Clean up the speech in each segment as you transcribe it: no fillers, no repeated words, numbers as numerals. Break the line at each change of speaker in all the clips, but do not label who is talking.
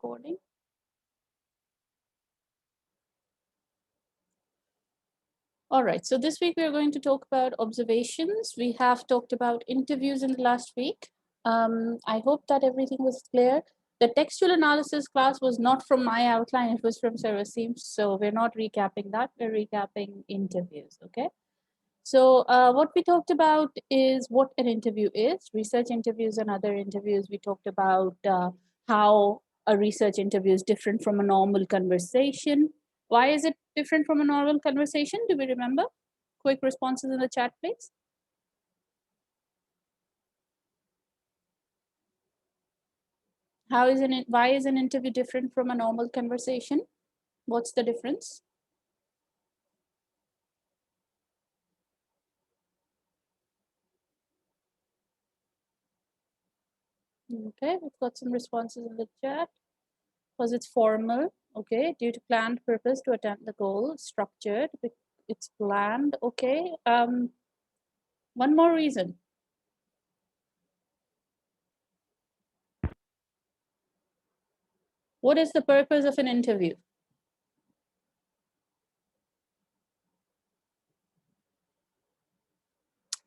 recording. All right, so this week we are going to talk about observations. We have talked about interviews in the last week. I hope that everything was clear. The textual analysis class was not from my outline, it was from Sarah Seams. So we're not recapping that, we're recapping interviews, okay? So what we talked about is what an interview is, research interviews and other interviews. We talked about how a research interview is different from a normal conversation. Why is it different from a normal conversation? Do we remember? Quick responses in the chat, please. Why is an interview different from a normal conversation? What's the difference? Okay, we've got some responses in the chat. Because it's formal, okay, due to planned purpose to attempt the goal, structured, it's planned, okay. One more reason. What is the purpose of an interview?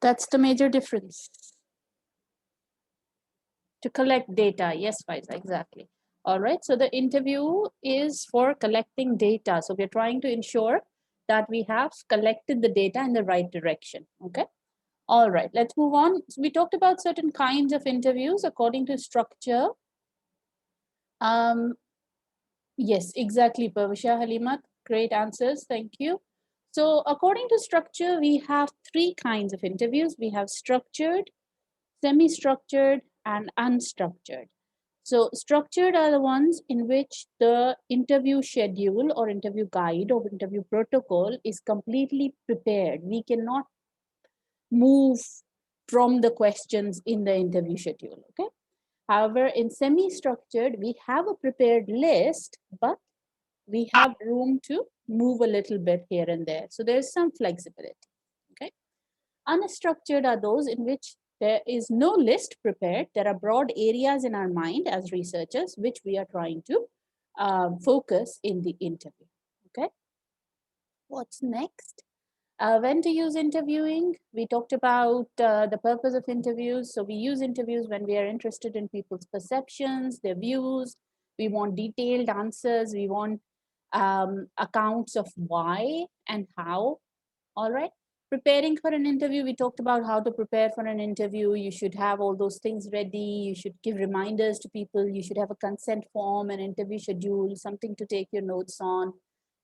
That's the major difference. To collect data, yes, Faiza, exactly. All right, so the interview is for collecting data. So we're trying to ensure that we have collected the data in the right direction, okay? All right, let's move on. So we talked about certain kinds of interviews according to structure. Yes, exactly, Pavisha, Halima, great answers, thank you. So according to structure, we have three kinds of interviews. We have structured, semi-structured, and unstructured. So structured are the ones in which the interview schedule or interview guide or interview protocol is completely prepared. We cannot move from the questions in the interview schedule, okay? However, in semi-structured, we have a prepared list, but we have room to move a little bit here and there. So there's some flexibility, okay? Unstructured are those in which there is no list prepared. There are broad areas in our mind as researchers, which we are trying to focus in the interview, okay? What's next? When to use interviewing? We talked about the purpose of interviews. So we use interviews when we are interested in people's perceptions, their views. We want detailed answers. We want accounts of why and how. All right. Preparing for an interview, we talked about how to prepare for an interview. You should have all those things ready. You should give reminders to people. You should have a consent form, an interview schedule, something to take your notes on,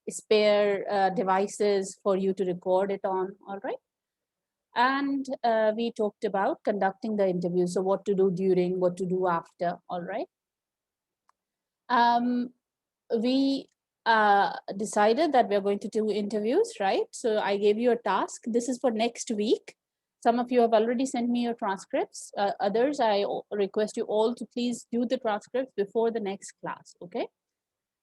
spare devices for you to record it on. All right. And we talked about conducting the interview. So what to do during, what to do after. All right. We decided that we're going to do interviews, right? So I gave you a task. This is for next week. Some of you have already sent me your transcripts. Others, I request you all to please do the transcripts before the next class, okay?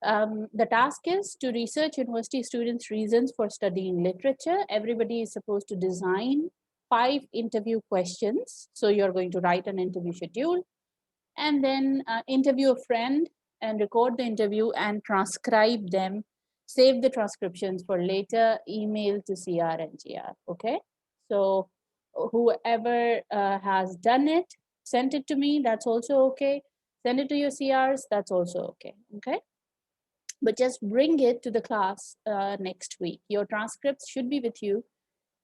The task is to research university students' reasons for studying literature. Everybody is supposed to design 5 interview questions. So you're going to write an interview schedule and then interview a friend and record the interview and transcribe them, save the transcriptions for later email to CR and GR, okay? So whoever has done it, send it to me, that's also okay. Send it to your CRs, that's also okay, okay? But just bring it to the class next week. Your transcripts should be with you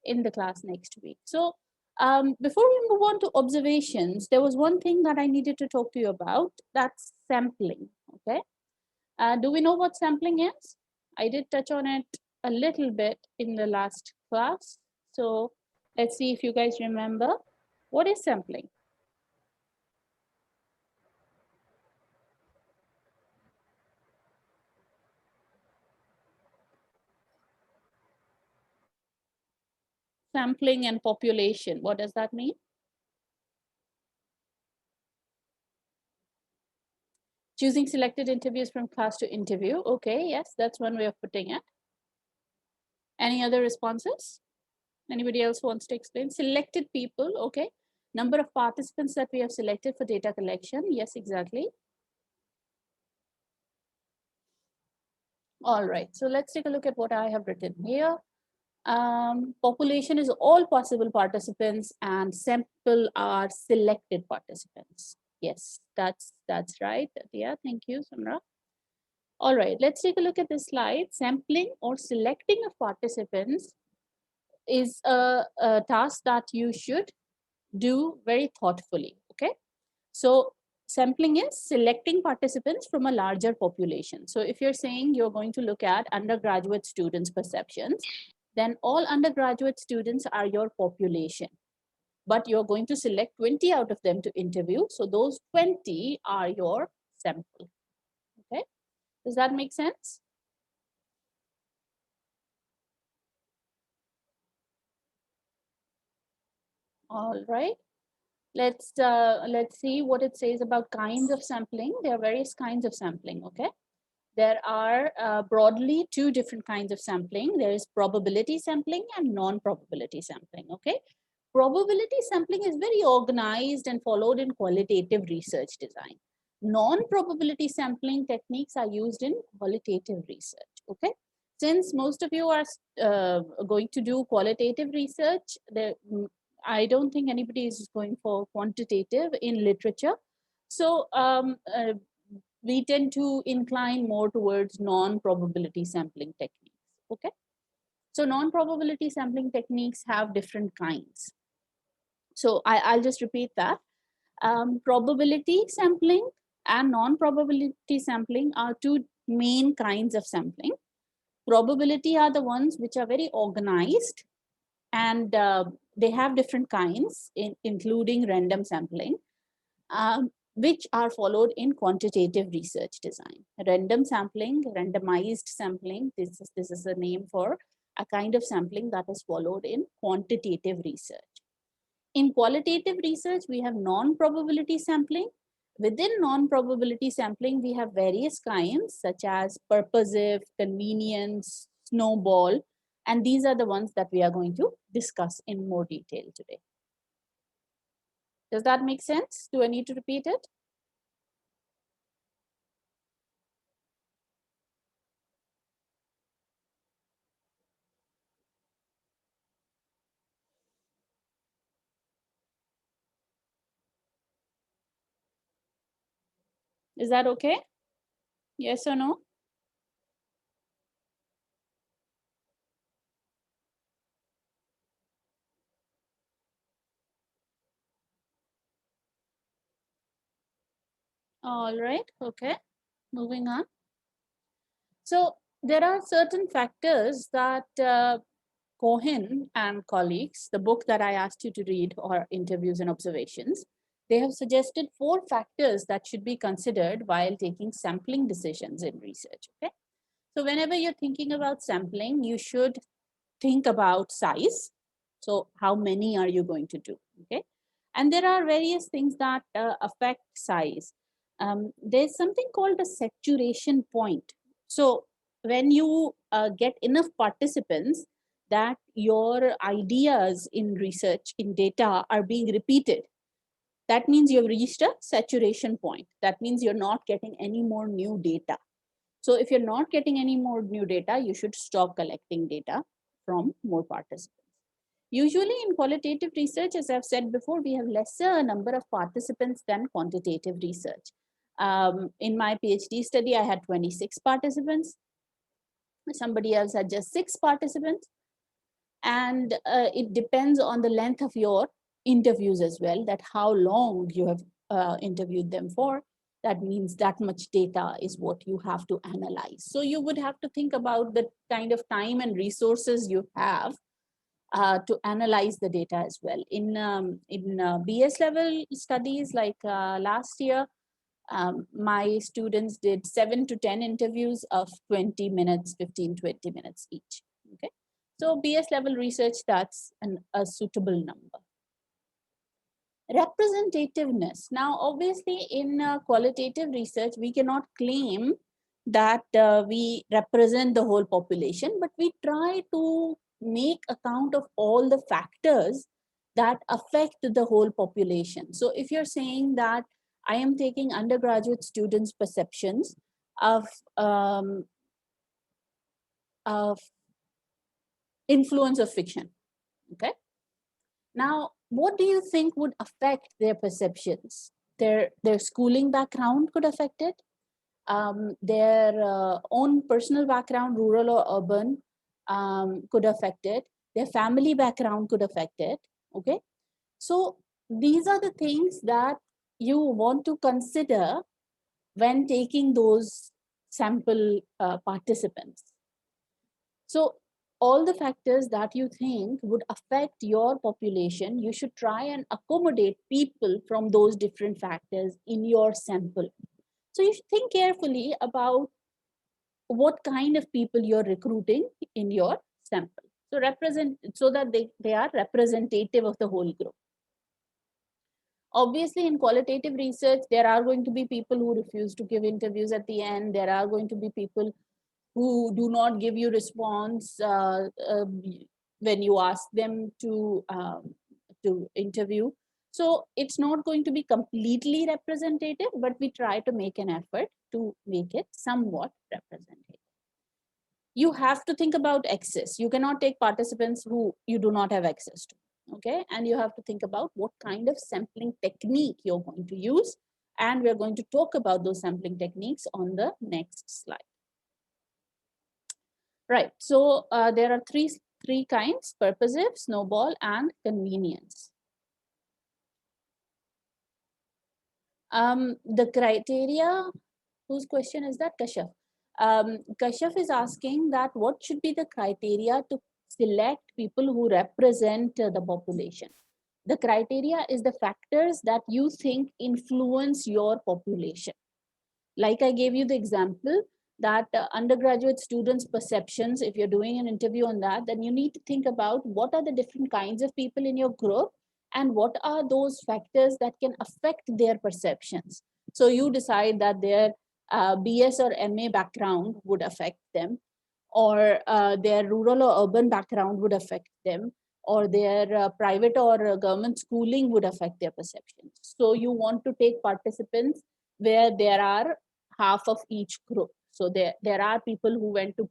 in the class next week. So before we move on to observations, there was one thing that I needed to talk to you about, that's sampling, okay? Do we know what sampling is? I did touch on it a little bit in the last class. So let's see if you guys remember. What is sampling? Sampling and population, what does that mean? Choosing selected interviews from class to interview. Okay, yes, that's one way of putting it. Any other responses? Anybody else wants to explain? Selected people, okay. Number of participants that we have selected for data collection. Yes, exactly. All right, so let's take a look at what I have written here. Population is all possible participants and sample are selected participants. Yes, that's right. Yeah, thank you, Samra. All right, let's take a look at this slide. Sampling or selecting of participants is a task that you should do very thoughtfully, okay? So sampling is selecting participants from a larger population. So if you're saying you're going to look at undergraduate students' perceptions, then all undergraduate students are your population. But you're going to select 20 out of them to interview. So those 20 are your sample. Okay, does that make sense? All right. Let's see what it says about kinds of sampling. There are various kinds of sampling. Okay. There are broadly two different kinds of sampling. There is probability sampling and non-probability sampling, okay? Probability sampling is very organized and followed in qualitative research design. Non-probability sampling techniques are used in qualitative research, okay? Since most of you are going to do qualitative research, I don't think anybody is going for quantitative in literature. So we tend to incline more towards non-probability sampling techniques, okay? So non-probability sampling techniques have different kinds. So I'll just repeat that. Probability sampling and non-probability sampling are two main kinds of sampling. Probability are the ones which are very organized and they have different kinds, including random sampling. Which are followed in quantitative research design. Random sampling, randomized sampling, this is a name for a kind of sampling that is followed in quantitative research. In qualitative research, we have non-probability sampling. Within non-probability sampling, we have various kinds such as purposive, convenience, snowball, and these are the ones that we are going to discuss in more detail today. Does that make sense? Do I need to repeat it? Is that okay? Yes or no? All right, okay, moving on. So there are certain factors that Cohen and colleagues, the book that I asked you to read, or Interviews and Observations, they have suggested 4 factors that should be considered while taking sampling decisions in research, okay? So whenever you're thinking about sampling, you should think about size. So how many are you going to do, okay? And there are various things that affect size. There's something called a saturation point. So when you get enough participants that your ideas in research, in data are being repeated, that means you've reached a saturation point. That means you're not getting any more new data. So if you're not getting any more new data, you should stop collecting data from more participants. Usually in qualitative research, as I've said before, we have lesser number of participants than quantitative research. In my PhD study, I had 26 participants. Somebody else had just 6 participants. And it depends on the length of your interviews as well, that how long you have interviewed them for. That means that much data is what you have to analyze. So you would have to think about the kind of time and resources you have to analyze the data as well. In BS level studies, like last year, my students did 7 to 10 interviews of 20 minutes, 15, 20 minutes each. Okay. So BS level research, that's a suitable number. Representativeness. Now, obviously, in qualitative research, we cannot claim that we represent the whole population, but we try to make account of all the factors that affect the whole population. So if you're saying that I am taking undergraduate students' perceptions of influence of fiction. Okay. Now, what do you think would affect their perceptions? Their schooling background could affect it. Their own personal background, rural or urban, could affect it. Their family background could affect it. Okay. So these are the things that you want to consider when taking those sample participants. So all the factors that you think would affect your population, you should try and accommodate people from those different factors in your sample. So you should think carefully about what kind of people you're recruiting in your sample. So represent so that they are representative of the whole group. Obviously, in qualitative research, there are going to be people who refuse to give interviews at the end. There are going to be people who do not give you response when you ask them to interview. So it's not going to be completely representative, but we try to make an effort to make it somewhat representative. You have to think about access. You cannot take participants who you do not have access to. Okay, and you have to think about what kind of sampling technique you're going to use, and we're going to talk about those sampling techniques on the next slide. Right, so there are three kinds: purposive, snowball, and convenience. The criteria, whose question is that? Kashaf. Kashaf is asking that what should be the criteria to select people who represent the population. The criteria is the factors that you think influence your population. Like I gave you the example that undergraduate students' perceptions, if you're doing an interview on that, then you need to think about what are the different kinds of people in your group and what are those factors that can affect their perceptions. So you decide that their BS or MA background would affect them, or their rural or urban background would affect them, or their private or government schooling would affect their perceptions. So you want to take participants where there are half of each group. So there are people who went to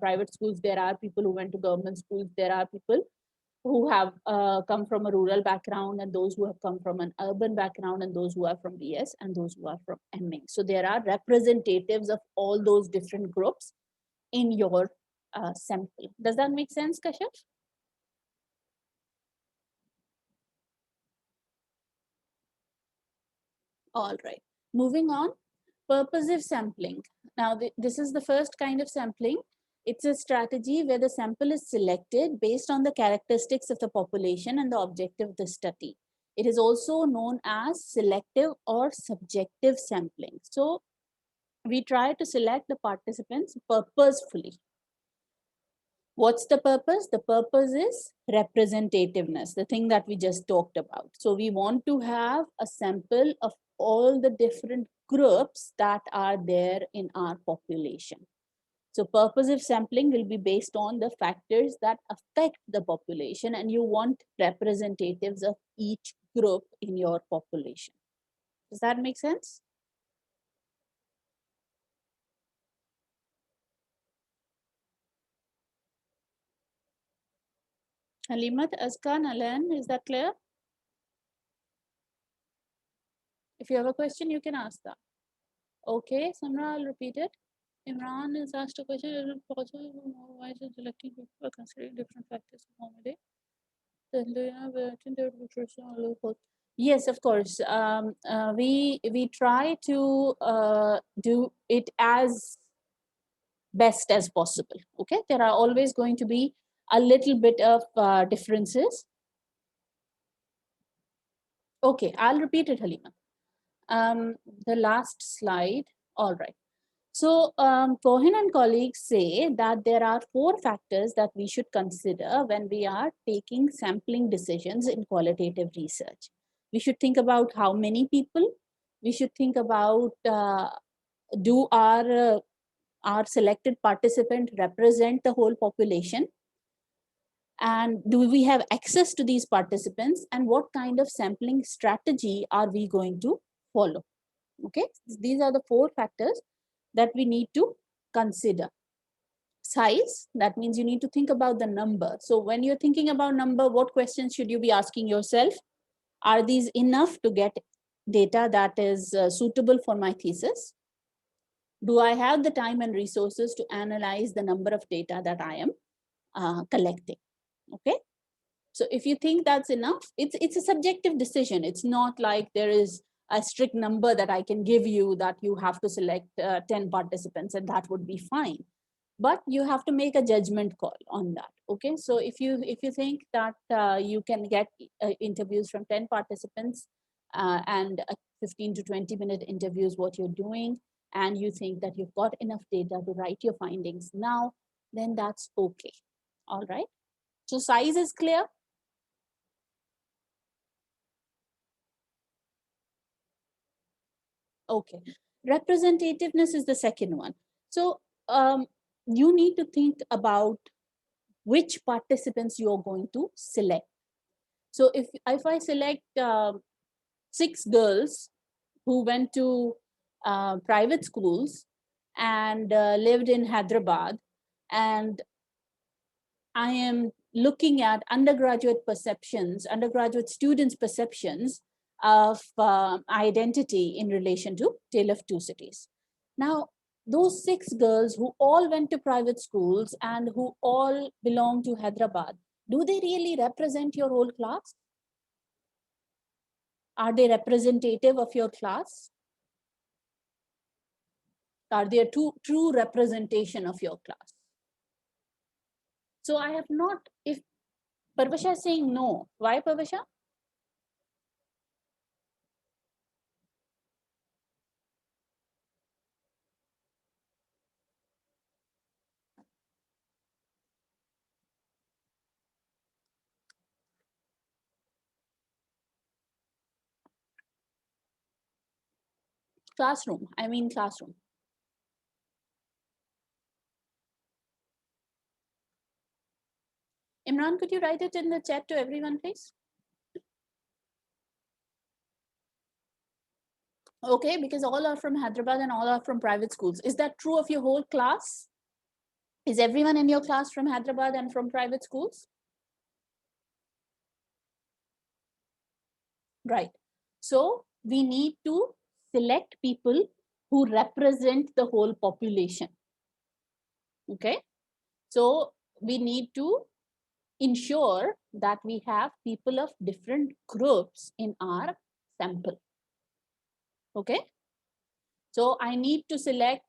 private schools, there are people who went to government schools, there are people who have come from a rural background, and those who have come from an urban background, and those who are from BS, and those who are from MA. So there are representatives of all those different groups in your sample. Does that make sense, Kashyap? All right. Moving on, purposive sampling. Now, this is the first kind of sampling. It's a strategy where the sample is selected based on the characteristics of the population and the objective of the study. It is also known as selective or subjective sampling. So we try to select the participants purposefully. What's the purpose? The purpose is representativeness, the thing that we just talked about. So we want to have a sample of all the different groups that are there in our population. So purposive sampling will be based on the factors that affect the population, and you want representatives of each group in your population. Does that make sense? Halimat, Azkan, Alan, is that clear? If you have a question, you can ask that. Okay, Samra, I'll repeat it. Imran is asked a question: is it possible for more wise in selecting people by considering different factors to accommodate? Then do you have a Tinder local? Yes, of course. We try to do it as best as possible. Okay, there are always going to be a little bit of differences. Okay, I'll repeat it, Halima. The last slide. All right. So Cohen and colleagues say that there are 4 factors that we should consider when we are taking sampling decisions in qualitative research. We should think about how many people. We should think about do our selected participant represent the whole population? And do we have access to these participants? And what kind of sampling strategy are we going to follow? Okay, these are the 4 factors that we need to consider. Size, that means you need to think about the number. So when you're thinking about number, what questions should you be asking yourself? Are these enough to get data that is suitable for my thesis? Do I have the time and resources to analyze the number of data that I am collecting? Okay. So if you think that's enough, it's a subjective decision. It's not like there is a strict number that I can give you that you have to select 10 participants and that would be fine. But you have to make a judgment call on that. Okay. So if you think that you can get interviews from 10 participants and a 15 to 20-minute interviews what you're doing, and you think that you've got enough data to write your findings now, then that's okay. All right. So size is clear. Okay. Representativeness is the second one. So you need to think about which participants you're going to select. So if I select 6 girls who went to private schools and lived in Hyderabad, and I am looking at undergraduate students' perceptions of identity in relation to Tale of Two Cities. Now, those 6 girls who all went to private schools and who all belong to Hyderabad, do they really represent your whole class? Are they representative of your class? Are they a true representation of your class? So I have not, if Parvasha is saying no, why Parvasha? Classroom, I mean classroom. Imran, could you write it in the chat to everyone, please? Okay, because all are from Hyderabad and all are from private schools. Is that true of your whole class? Is everyone in your class from Hyderabad and from private schools? Right. So we need to select people who represent the whole population. Okay. So we need to ensure that we have people of different groups in our sample. Okay. So I need to select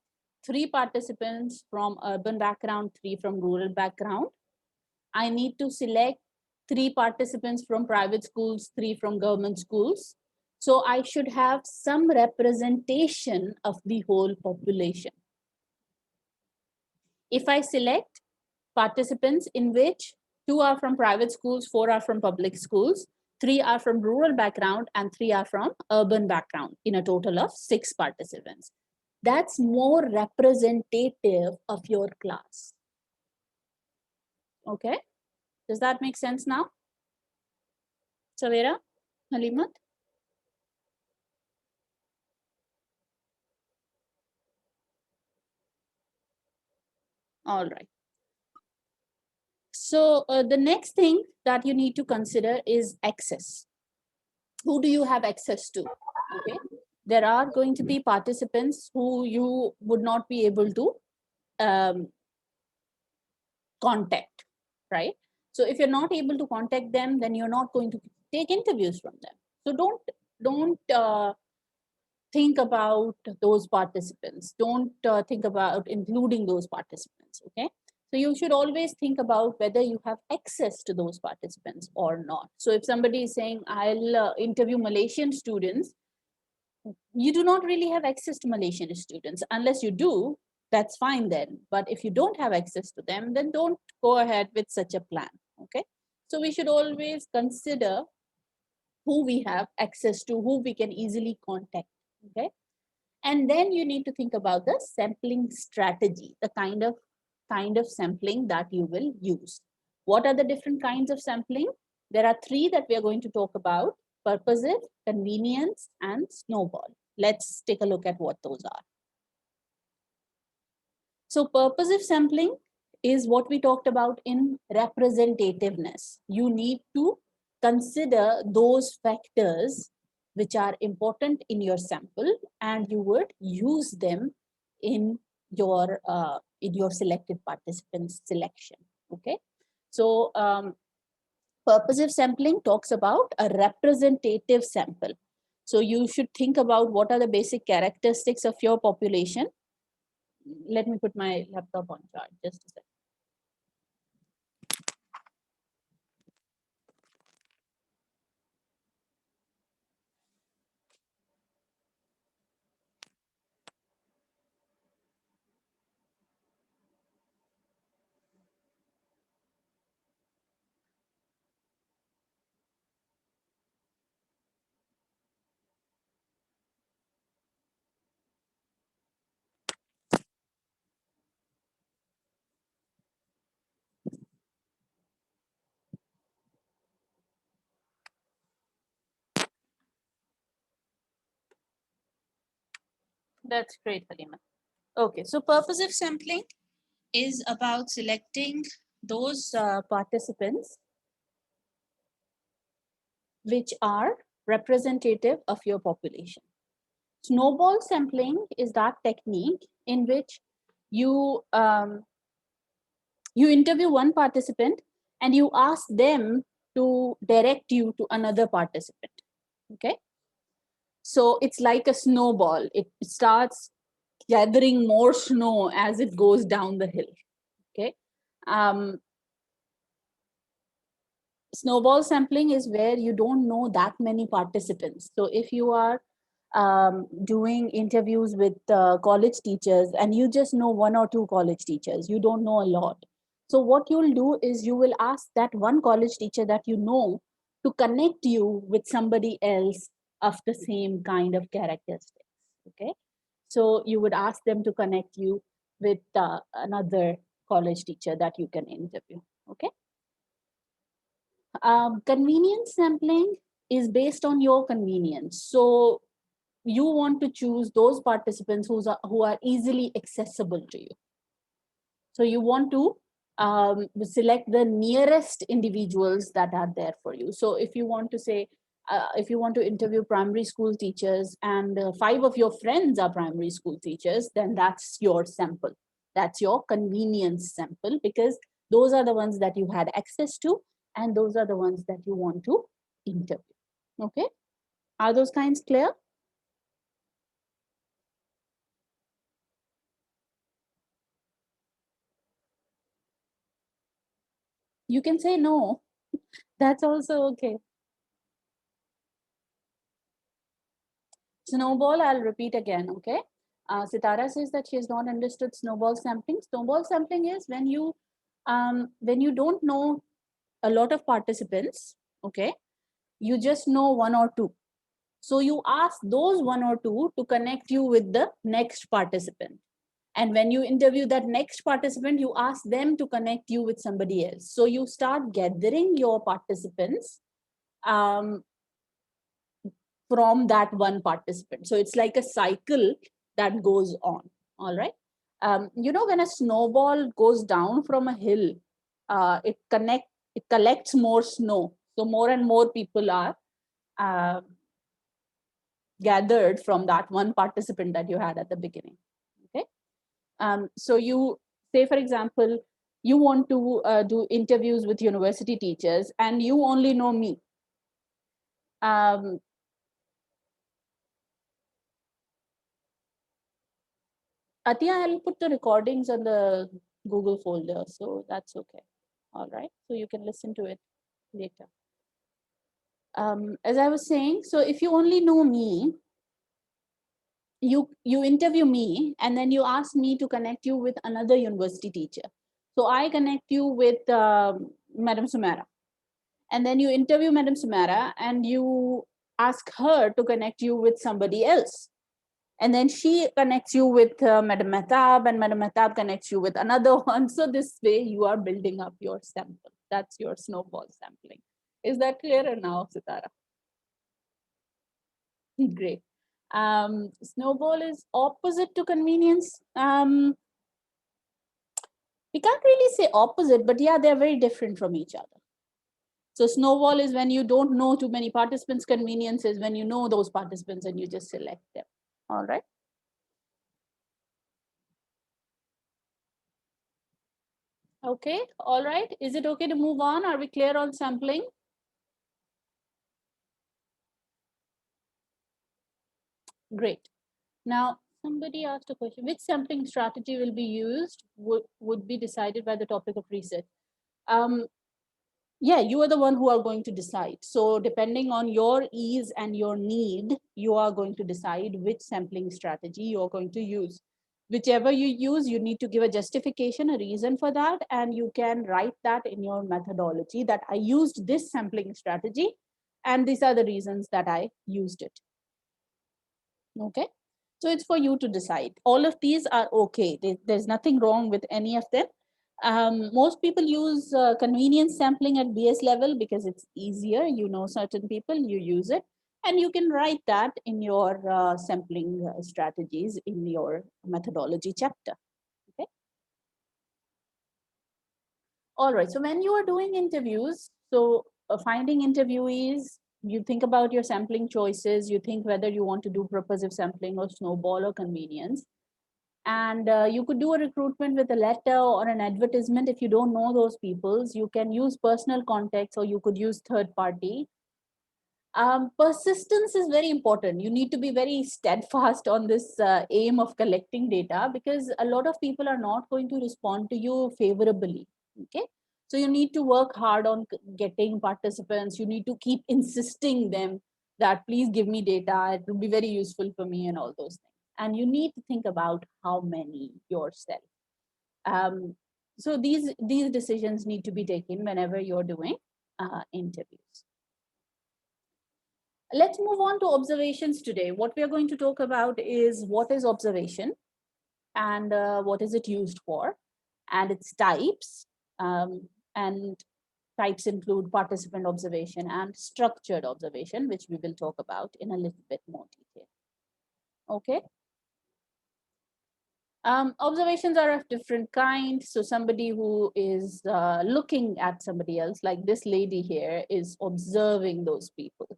3 participants from urban background, 3 from rural background. I need to select 3 participants from private schools, 3 from government schools. So I should have some representation of the whole population. If I select participants in which 2 are from private schools, 4 are from public schools, 3 are from rural background, and 3 are from urban background, in a total of 6 participants. That's more representative of your class. Okay, does that make sense now? Savera, Halimat? All right. So the next thing that you need to consider is access. Who do you have access to? Okay. There are going to be participants who you would not be able to contact, right? So if you're not able to contact them, then you're not going to take interviews from them. So don't think about those participants. Don't think about including those participants. Okay. So you should always think about whether you have access to those participants or not. So if somebody is saying, I'll interview Malaysian students, you do not really have access to Malaysian students. Unless you do, that's fine then. But if you don't have access to them, then don't go ahead with such a plan. Okay. So we should always consider who we have access to, who we can easily contact. Okay. And then you need to think about the sampling strategy, the kind of sampling that you will use. What are the different kinds of sampling? There are 3 that we are going to talk about: purposive, convenience, and snowball. Let's take a look at what those are. So purposive sampling is what we talked about in representativeness. You need to consider those factors which are important in your sample, and you would use them in your selected participants selection. Okay, so purposive sampling talks about a representative sample. So you should think about what are the basic characteristics of your population. Let me put my laptop on charge just a second. That's great, Halima. Okay, so purposive sampling is about selecting those participants which are representative of your population. Snowball sampling is that technique in which you you interview one participant and you ask them to direct you to another participant. Okay, so it's like a snowball. It starts gathering more snow as it goes down the hill. Okay, snowball sampling is where you don't know that many participants. So if you are doing interviews with college teachers and you just know one or two college teachers, you don't know a lot. So what you'll do is you will ask that one college teacher that you know to connect you with somebody else of the same kind of characteristics. Okay, so you would ask them to connect you with another college teacher that you can interview. Okay. Convenience sampling is based on your convenience. So you want to choose those participants who are easily accessible to you. So you want to select the nearest individuals that are there for you. So if you want to say, if you want to interview primary school teachers and 5 of your friends are primary school teachers, then that's your sample. That's your convenience sample, because those are the ones that you had access to and those are the ones that you want to interview. Okay, are those kinds clear? You can say no. That's also okay. Snowball, I'll repeat again, okay? Sitara says that she has not understood snowball sampling. Snowball sampling is when you don't know a lot of participants, okay? You just know one or two. So you ask those one or two to connect you with the next participant. And when you interview that next participant, you ask them to connect you with somebody else. So you start gathering your participants um, from that one participant. So it's like a cycle that goes on. All right. You know, when a snowball goes down from a hill, it collects more snow. So more and more people are uh, gathered from that one participant that you had at the beginning. Okay. So you say, for example, you want to do interviews with university teachers and you only know me. Atia, I'll put the recordings on the Google folder, so that's okay. All right, so you can listen to it later. As I was saying, so if you only know me, you interview me and then you ask me to connect you with another university teacher. So I connect you with Madam Sumara, and then you interview Madam Sumara and you ask her to connect you with somebody else. And then she connects you with Madam Mehtab, and Madam Mehtab connects you with another one. So this way you are building up your sample. That's your snowball sampling. Is that clearer now, Sitara? Great. Snowball is opposite to convenience. We can't really say opposite, but yeah, they're very different from each other. So snowball is when you don't know too many participants. Convenience is when you know those participants and you just select them. All right. Okay. All right. Is it okay to move on? Are we clear on sampling? Great. Now, somebody asked a question, which sampling strategy will be used would be decided by the topic of research. Um, yeah, you are the one who are going to decide. So depending on your ease and your need, you are going to decide which sampling strategy you're going to use. Whichever you use, you need to give a justification, a reason for that, and you can write that in your methodology that I used this sampling strategy, and these are the reasons that I used it. Okay. So it's for you to decide. All of these are okay. There's nothing wrong with any of them. Most people use convenience sampling at BS level because it's easier. You know certain people, you use it. And you can write that in your sampling strategies in your methodology chapter. Okay. All right. So when you are doing interviews, so finding interviewees, you think about your sampling choices, you think whether you want to do purposive sampling or snowball or convenience. And you could do a recruitment with a letter or an advertisement. If you don't know those peoples, you can use personal contacts or you could use third party. Persistence is very important. You need to be very steadfast on this aim of collecting data, because a lot of people are not going to respond to you favorably. Okay. So you need to work hard on getting participants. You need to keep insisting them that please give me data. It will be very useful for me and all those things. And you need to think about how many yourself. Um, so these decisions need to be taken whenever you're doing interviews. Let's move on to observations today. What we are going to talk about is what is observation and what is it used for, and its types. And types include participant observation and structured observation, which we will talk about in a little bit more detail. Okay. Observations are of different kinds. So somebody who is looking at somebody else, like this lady here, is observing those people.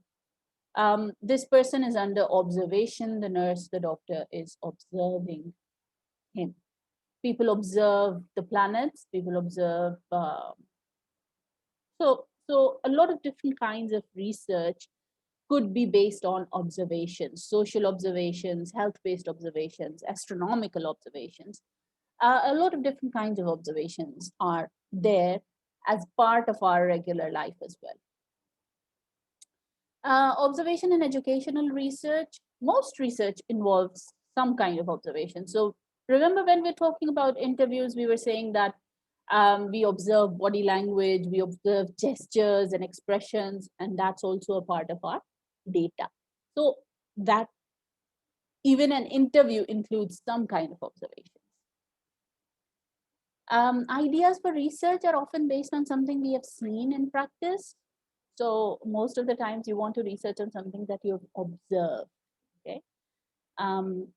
This person is under observation. The nurse, the doctor is observing him. People observe the planets. People observe. So a lot of different kinds of research could be based on observations, social observations, health-based observations, astronomical observations. A lot of different kinds of observations are there as part of our regular life as well. Observation in educational research, most research involves some kind of observation. So remember when we're talking about interviews, we were saying that we observe body language, we observe gestures and expressions, and that's also a part of our data. So that even an interview includes some kind of observations. Ideas for research are often based on something we have seen in practice. So most of the times you want to research on something that you've observed. Okay. Um,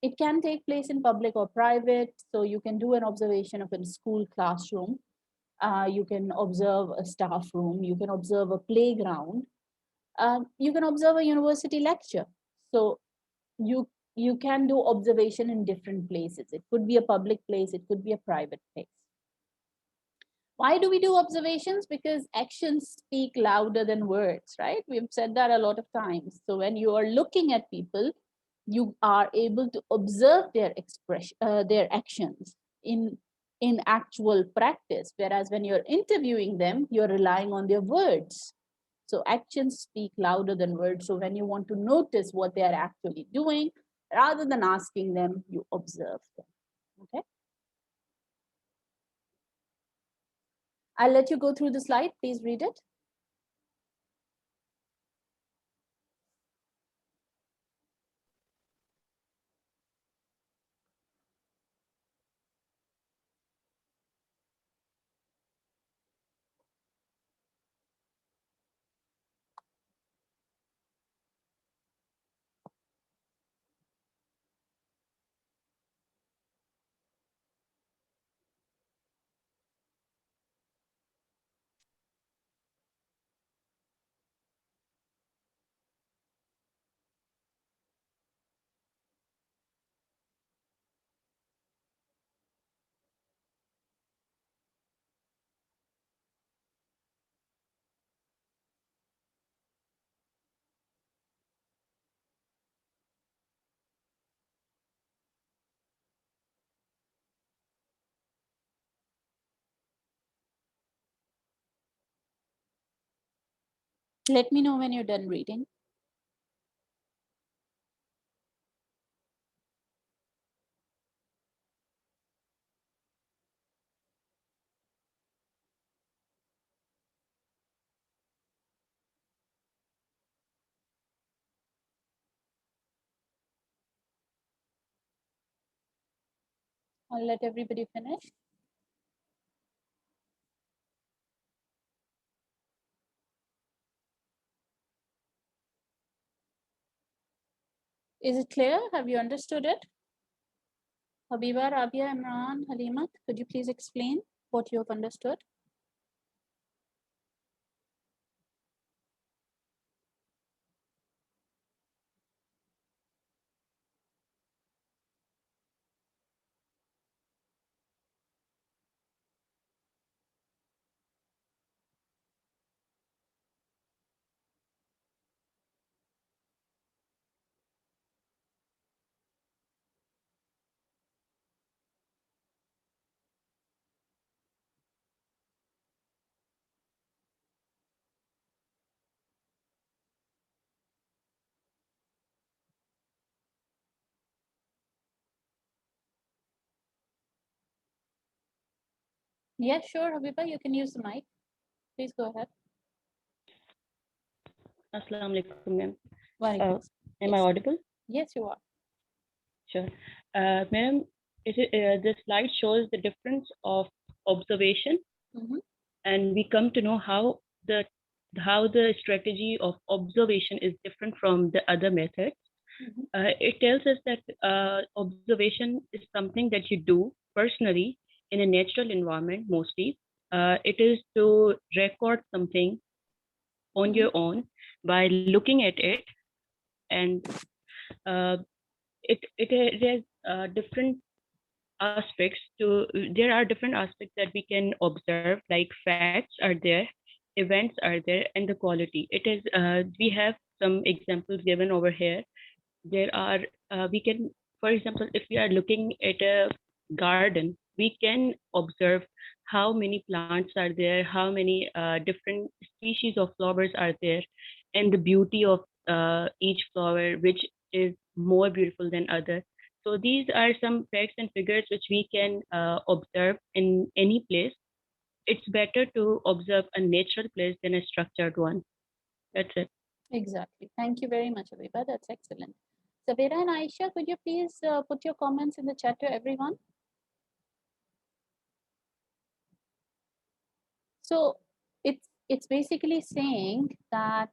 it can take place in public or private. So you can do an observation of a school classroom. You can observe a staff room. You can observe a playground. You can observe a university lecture. So you you can do observation in different places. It could be a public place. It could be a private place. Why do we do observations? Because actions speak louder than words, right? We've said that a lot of times. So when you are looking at people, you are able to observe their expression, their actions in actual practice. Whereas when you're interviewing them, you're relying on their words. So actions speak louder than words. So when you want to notice what they are actually doing, rather than asking them, you observe them. Okay. I'll let you go through the slide. Please read it. Let me know when you're done reading. I'll let everybody finish. Is it clear? Have you understood it? Habiba, Rabia, Imran, Halimat, could you please explain what you have understood? Yes, sure, Habiba, you can use the mic. Please go ahead.
Assalamu alaikum, ma'am.
Walaikum
Am I
Yes.
audible?
Yes, you are.
Sure. Ma'am, the slide shows the difference of observation,
Mhm.
and we come to know how the strategy of observation is different from the other methods.
Mhm.
It tells us that observation is something that you do personally in a natural environment mostly. It is to record something on
Mhm.
your own by looking at it, and uh, it has different aspects to there are different aspects that we can observe, like facts are there, events are there, and the quality. It is we have some examples given over here. There are we can, for example, if we are looking at a garden, we can observe how many plants are there, how many different species of flowers are there, and the beauty of each flower, which is more beautiful than other. So these are some facts and figures which we can observe in any place. It's better to observe a natural place than a structured one. That's it.
Exactly. Thank you very much, Habiba. That's excellent. Savera and Aisha, could you please put your comments in the chat to everyone? So it's basically saying that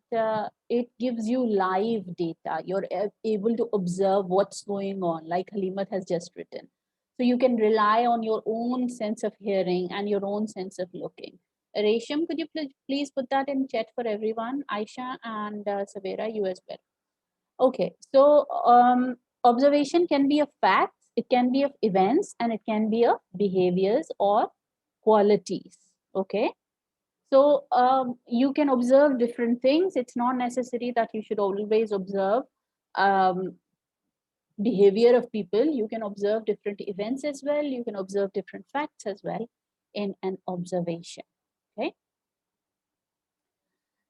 it gives you live data. You're able to observe what's going on, like Halimat has just written. So you can rely on your own sense of hearing and your own sense of looking. Resham, could you please put that in chat for everyone? Aisha and Savera, you as well. Okay, so observation can be of facts, it can be of events, and it can be of behaviors or qualities. Okay, so you can observe different things. It's not necessary that you should always observe um, behavior of people. You can observe different events as well. You can observe different facts as well in an observation. Okay.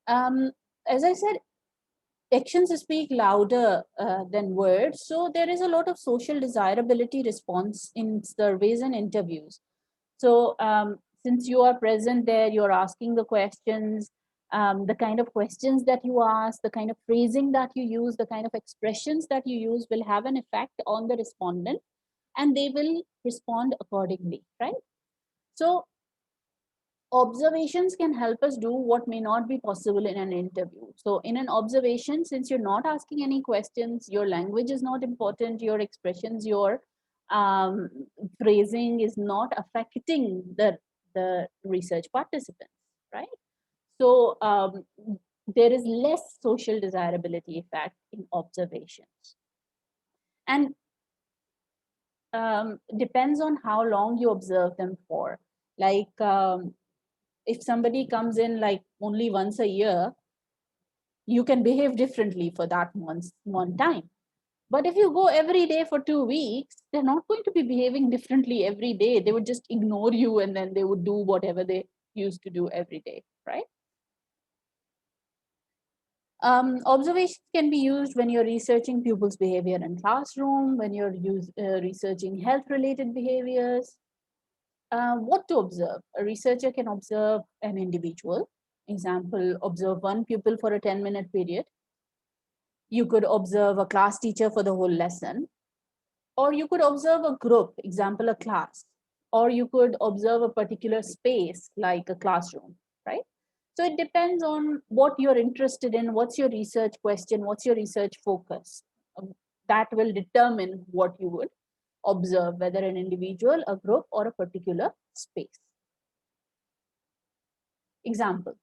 Um, as I said, actions speak louder than words. So there is a lot of social desirability response in surveys and interviews. So since you are present there, you're asking the questions, the kind of questions that you ask, the kind of phrasing that you use, the kind of expressions that you use will have an effect on the respondent and they will respond accordingly, right? So observations can help us do what may not be possible in an interview. So in an observation, since you're not asking any questions, your language is not important, your expressions, your um, phrasing is not affecting the research participants, right? So there is less social desirability effect in observations. And depends on how long you observe them for. Like if somebody comes in like only once a year, you can behave differently for that one time. But if you go every day for 2 weeks, they're not going to be behaving differently every day. They would just ignore you and then they would do whatever they used to do every day, right? Observations can be used when you're researching pupils' behavior in classroom, when you're researching health-related behaviors. What to observe? A researcher can observe an individual. Example, observe one pupil for a 10-minute period. You could observe a class teacher for the whole lesson. Or you could observe a group, example, a class. Or you could observe a particular space like a classroom, right? So it depends on what you're interested in, what's your research question, what's your research focus. That will determine what you would observe, whether an individual, a group, or a particular space. Example.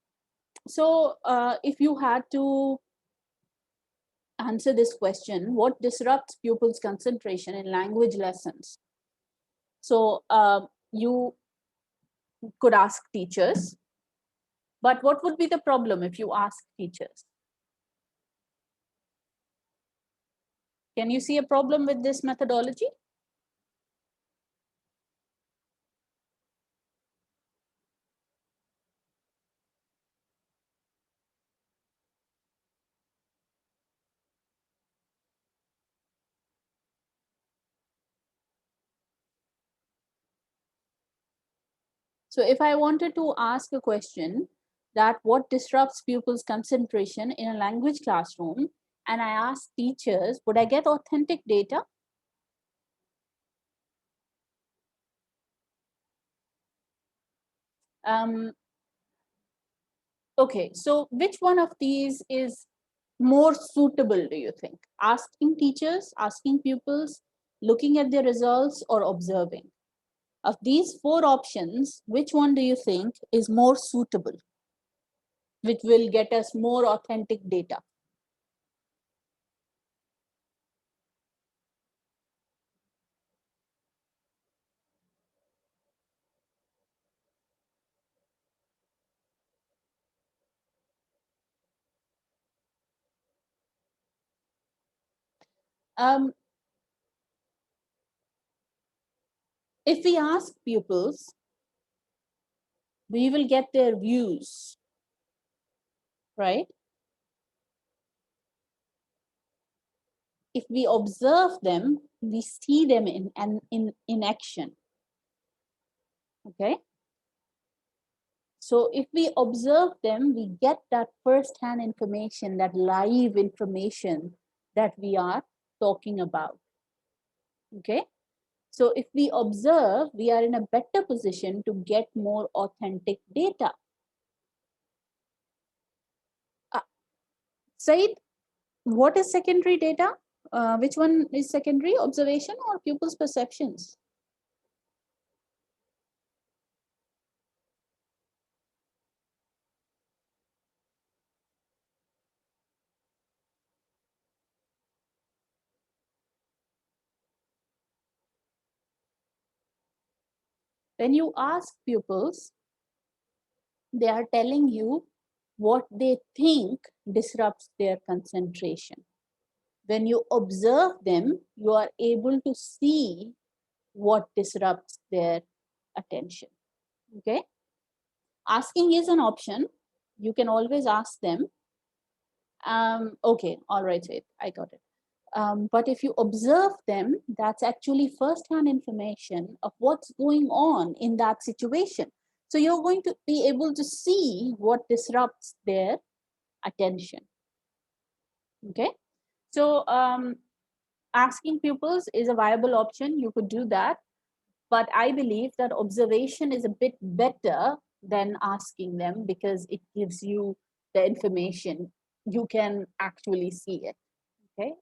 So if you had to answer this question, what disrupts pupils' concentration in language lessons? So you could ask teachers, but what would be the problem if you ask teachers? Can you see a problem with this methodology? So if I wanted to ask a question that what disrupts pupils' concentration in a language classroom, and I ask teachers, would I get authentic data? Okay, so which one of these is more suitable, do you think? Asking teachers, asking pupils, looking at their results, or observing? Of these four options, which one do you think is more suitable, which will get us more authentic data? Um, if we ask pupils, we will get their views, right? If we observe them, we see them in action. Okay. So if we observe them, we get that first-hand information, that live information that we are talking about. Okay. So if we observe, we are in a better position to get more authentic data. Said, what is secondary data? Which one is secondary, observation or pupils' perceptions? When you ask pupils, they are telling you what they think disrupts their concentration. When you observe them, you are able to see what disrupts their attention. Okay. Asking is an option. You can always ask them. Okay, all right, I got it. But if you observe them, that's actually first-hand information of what's going on in that situation. So you're going to be able to see what disrupts their attention. Okay, so asking pupils is a viable option. You could do that, but I believe that observation is a bit better than asking them because it gives you the information. You can actually see it. Okay,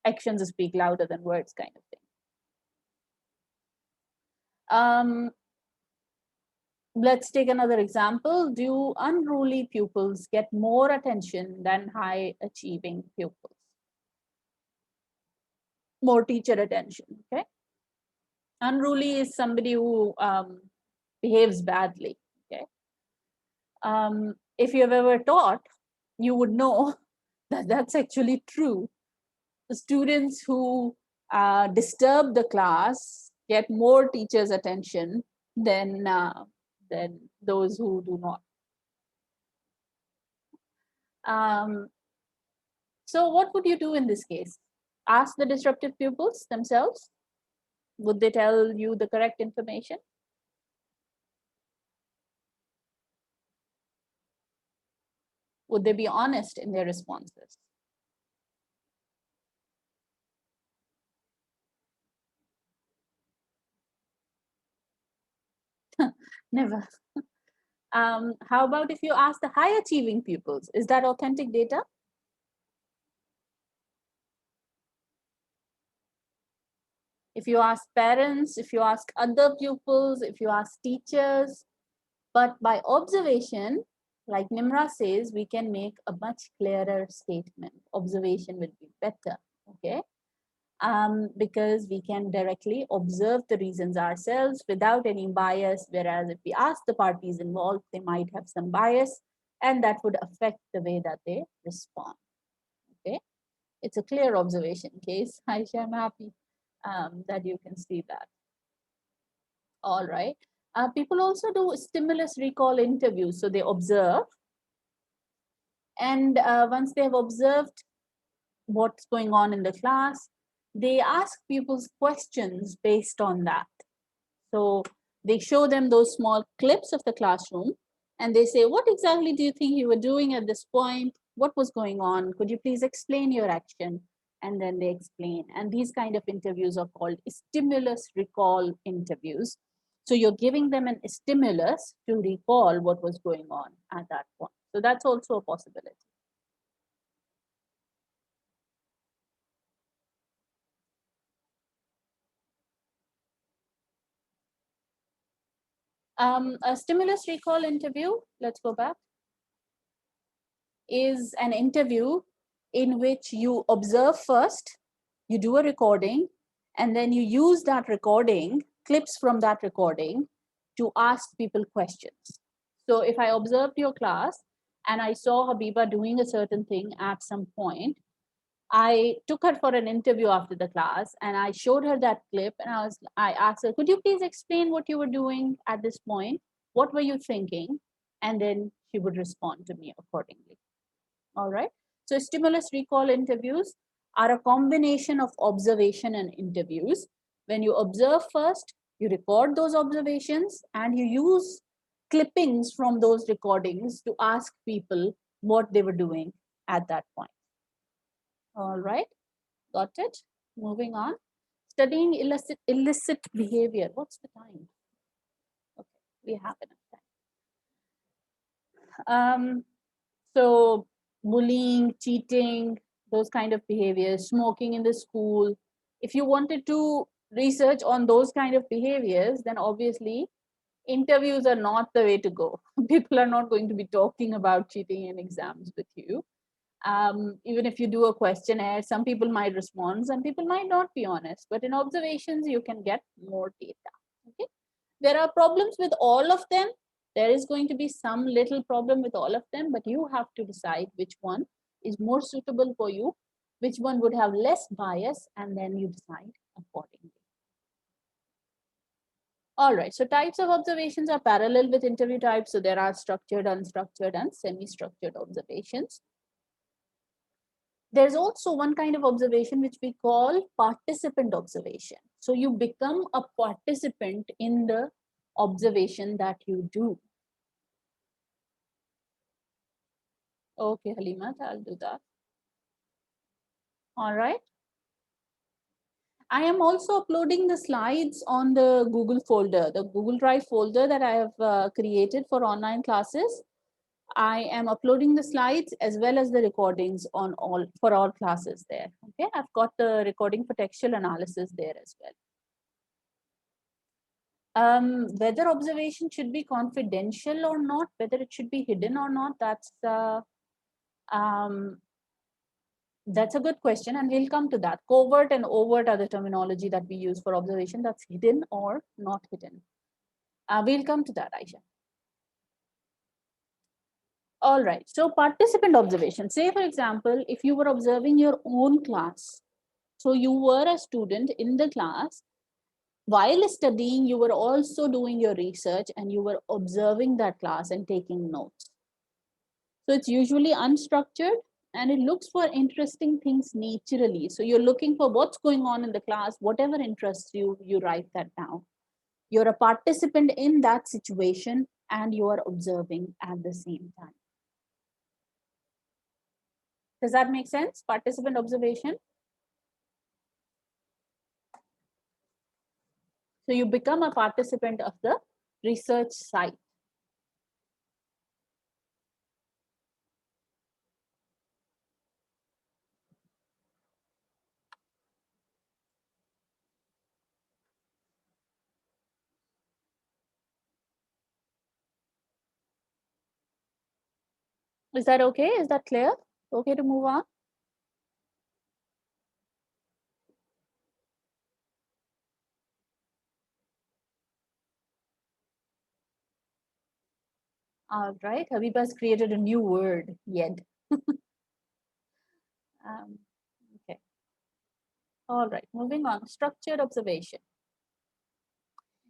actions speak louder than words, kind of thing. Let's take another example. Do unruly pupils get more attention than high achieving pupils? More teacher attention. Okay, unruly is somebody who behaves badly. Okay, if you have ever taught, you would know that that's actually true. The students who disturb the class get more teachers' attention than those who do not. So what would you do in this case? Ask the disruptive pupils themselves. Would they tell you the correct information? Would they be honest in their responses? Never. How about if you ask the high achieving pupils? Is that authentic data? If you ask parents, if you ask other pupils, if you ask teachers, but by observation, like Nimra says, we can make a much clearer statement. Observation would be better, okay? Because we can directly observe the reasons ourselves without any bias, whereas if we ask the parties involved, they might have some bias, and that would affect the way that they respond, okay? It's a clear observation case. Aisha, I'm happy that you can see that. All right. People also do stimulus recall interviews. So they observe, and once they have observed what's going on in the class, they ask pupils questions based on that. So they show them those small clips of the classroom, and they say, what exactly do you think you were doing at this point? What was going on? Could you please explain your action? And then they explain. And these kind of interviews are called stimulus recall interviews. So you're giving them a stimulus to recall what was going on at that point. So that's also a possibility. A stimulus recall interview, let's go back, is an interview in which you observe first, you do a recording, and then you use that recording, clips from that recording, to ask people questions. So if I observed your class and I saw Habiba doing a certain thing at some point, I took her for an interview after the class and I showed her that clip and I asked her, could you please explain what you were doing at this point? What were you thinking? And then she would respond to me accordingly. All right. So stimulus recall interviews are a combination of observation and interviews. When you observe first, you record those observations and you use clippings from those recordings to ask people what they were doing at that point. All right. Got it? Moving on. Studying illicit behavior. What's the time? Okay, we have enough time. So bullying, cheating, those kind of behaviors, smoking in the school. If you wanted to research on those kind of behaviors, then obviously interviews are not the way to go. People are not going to be talking about cheating in exams with you. Even if you do a questionnaire, some people might respond, some people might not be honest. But in observations, you can get more data. Okay, there are problems with all of them. There is going to be some little problem with all of them, but you have to decide which one is more suitable for you, which one would have less bias, and then you decide accordingly. All right, so types of observations are parallel with interview types. So there are structured, unstructured, and semi-structured observations. There's also one kind of observation which we call participant observation. So you become a participant in the observation that you do. Okay, Halima, I'll do that. All right. I am also uploading the slides on the Google folder, the Google Drive folder that I have created for online classes. I am uploading the slides as well as the recordings on for all classes there. Okay, I've got the recording for textual analysis there as well. Whether observation should be confidential or not, whether it should be hidden or not, that's a good question, and we'll come to that. Covert and overt are the terminology that we use for observation. That's hidden or not hidden. We'll come to that, Aisha. All right, so participant observation. Say, for example, if you were observing your own class, so you were a student in the class, while studying, you were also doing your research and you were observing that class and taking notes. So it's usually unstructured and it looks for interesting things naturally. So you're looking for what's going on in the class, whatever interests you, you write that down. You're a participant in that situation and you are observing at the same time. Does that make sense? Participant observation. So you become a participant of the research site. Is that okay? Is that clear? Okay to move on? All right. Habiba's created a new word, yet. Okay. All right. Moving on. Structured observation.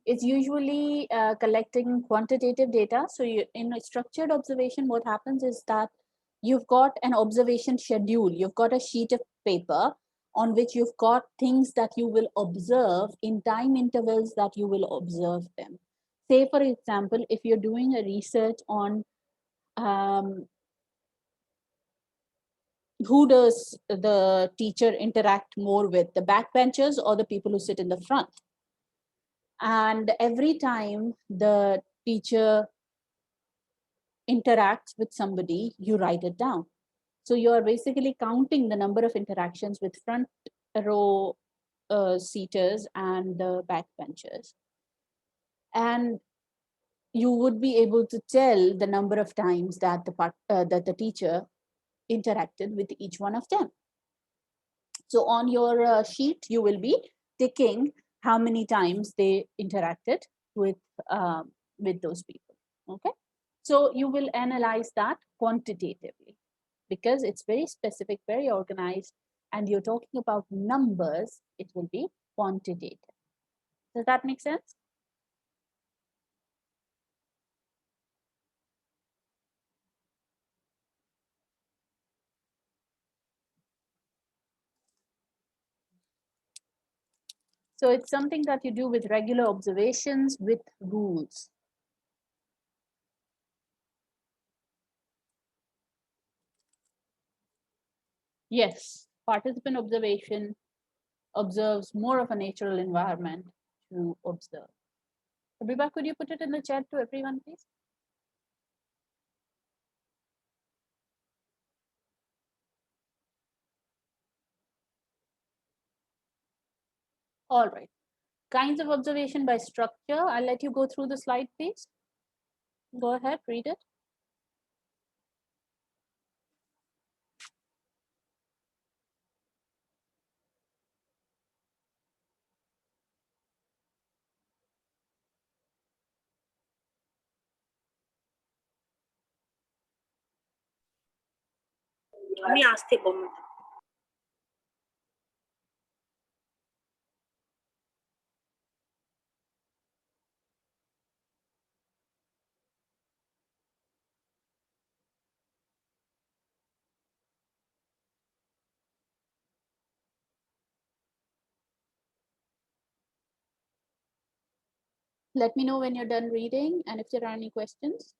It's usually collecting quantitative data. So in a structured observation, what happens is that you've got an observation schedule. You've got a sheet of paper on which you've got things that you will observe in time intervals that you will observe them. Say, for example, if you're doing a research on um, who does the teacher interact more with, the backbenchers or the people who sit in the front? And every time the teacher interacts with somebody, you write it down. So you are basically counting the number of interactions with front row seaters and the backbenchers. And you would be able to tell the number of times that that the teacher interacted with each one of them. So on your sheet, you will be ticking how many times they interacted with those people. Okay, so you will analyze that quantitatively because it's very specific, very organized, and you're talking about numbers. It will be quantitative. Does that make sense? So it's something that you do with regular observations with rules. Yes, participant observation observes more of a natural environment to observe. Habiba, could you put it in the chat to everyone, please? All right. Kinds of observation by structure. I'll let you go through the slide, please. Go ahead, read it.
আমি আসতে বলবো।
Let me know when you're done reading and if there are any questions.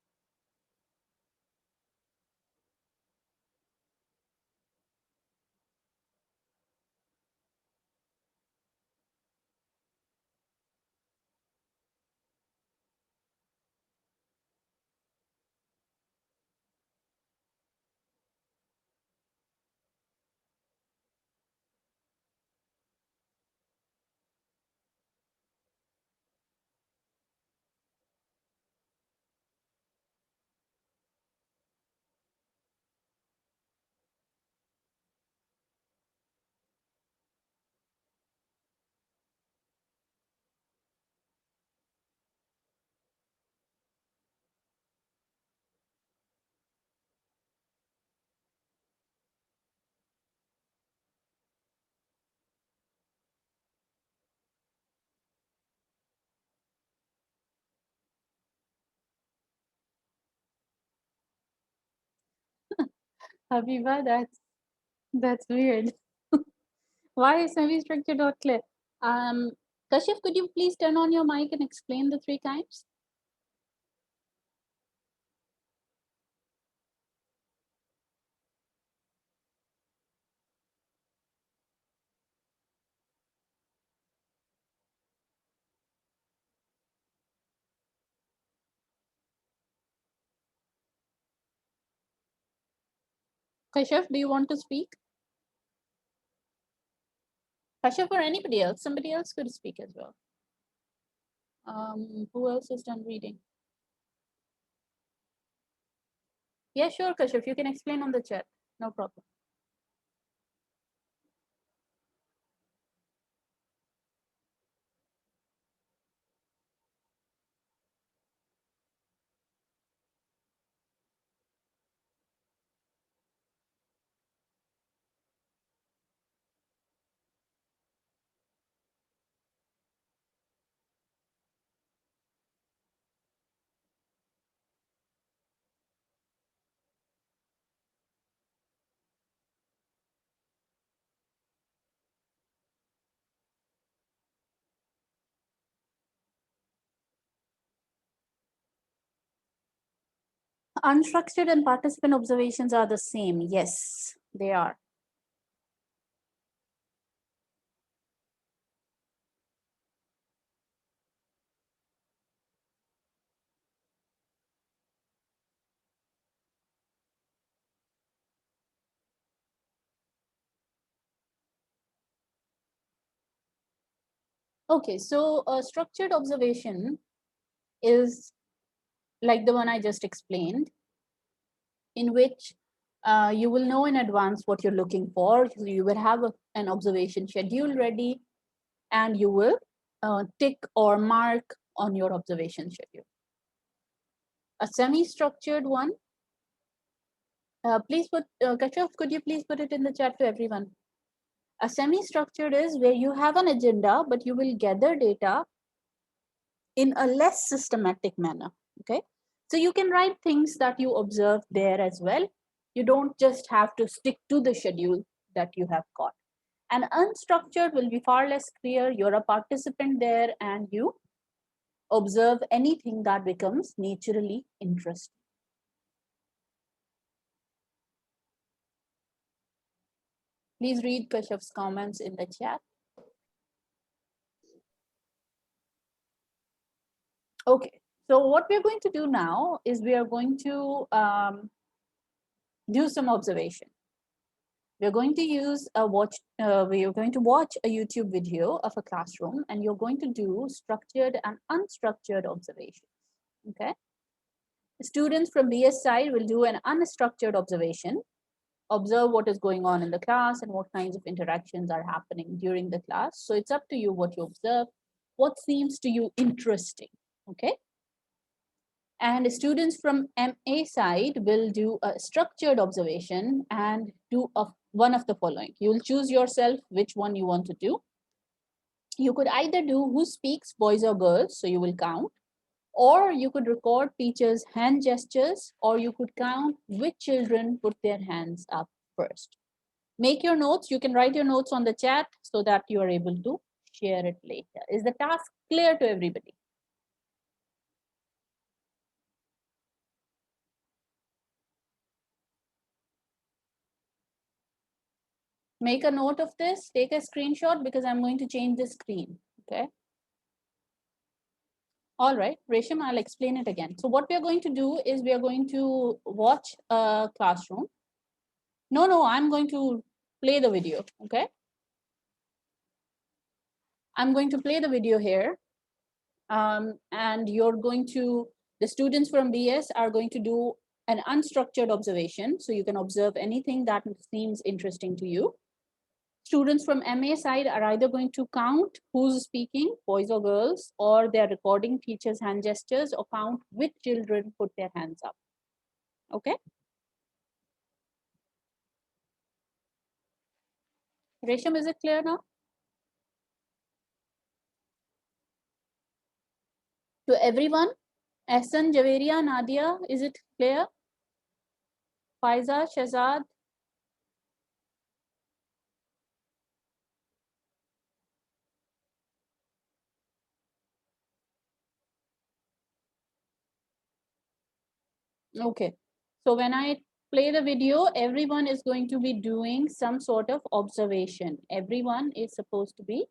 Habiba, that's weird. Why is semi-structured not clear? Kashif, could you please turn on your mic and explain the three kinds? Kashif, do you want to speak? Kashif or anybody else? Somebody else could speak as well. Who else is done reading? Yeah, sure, Kashif. You can explain on the chat. No problem. Unstructured and participant observations are the same. Yes, they are. Okay, so a structured observation is like the one I just explained, in which you will know in advance what you're looking for. You will have an observation schedule ready, and you will tick or mark on your observation schedule. A semi-structured one, please put, Kashaf, could you please put it in the chat to everyone? A semi-structured is where you have an agenda, but you will gather data in a less systematic manner. Okay, so you can write things that you observe there as well. You don't just have to stick to the schedule that you have got. And unstructured will be far less clear. You're a participant there and you observe anything that becomes naturally interesting. Please read Kashaf's comments in the chat. Okay, so what we're going to do now is we are going to do some observation. We're going to use a we are going to watch a YouTube video of a classroom, and you're going to do structured and unstructured observations. Okay. The students from BS side will do an unstructured observation, observe what is going on in the class and what kinds of interactions are happening during the class. So it's up to you what you observe, what seems to you interesting. Okay. And students from MA side will do a structured observation and do one of the following. You will choose yourself which one you want to do. You could either do who speaks, boys or girls, so you will count, or you could record teachers' hand gestures, or you could count which children put their hands up first. Make your notes. You can write your notes on the chat so that you are able to share it later. Is the task clear to everybody? Make a note of this, take a screenshot because I'm going to change the screen, okay? All right, Resham, I'll explain it again. So what we are going to do is we are going to watch a classroom. No, I'm going to play the video, okay? I'm going to play the video here. And the students from BS are going to do an unstructured observation. So you can observe anything that seems interesting to you. Students from MA side are either going to count who's speaking, boys or girls, or they're recording teachers' hand gestures, or count which children put their hands up. Okay? Resham, is it clear now? To everyone? Ehsan, Javeria, Nadia, is it clear? Faiza, Shazad, Okay. So when I play the video, everyone is going to be doing some sort of observation. Everyone is supposed to be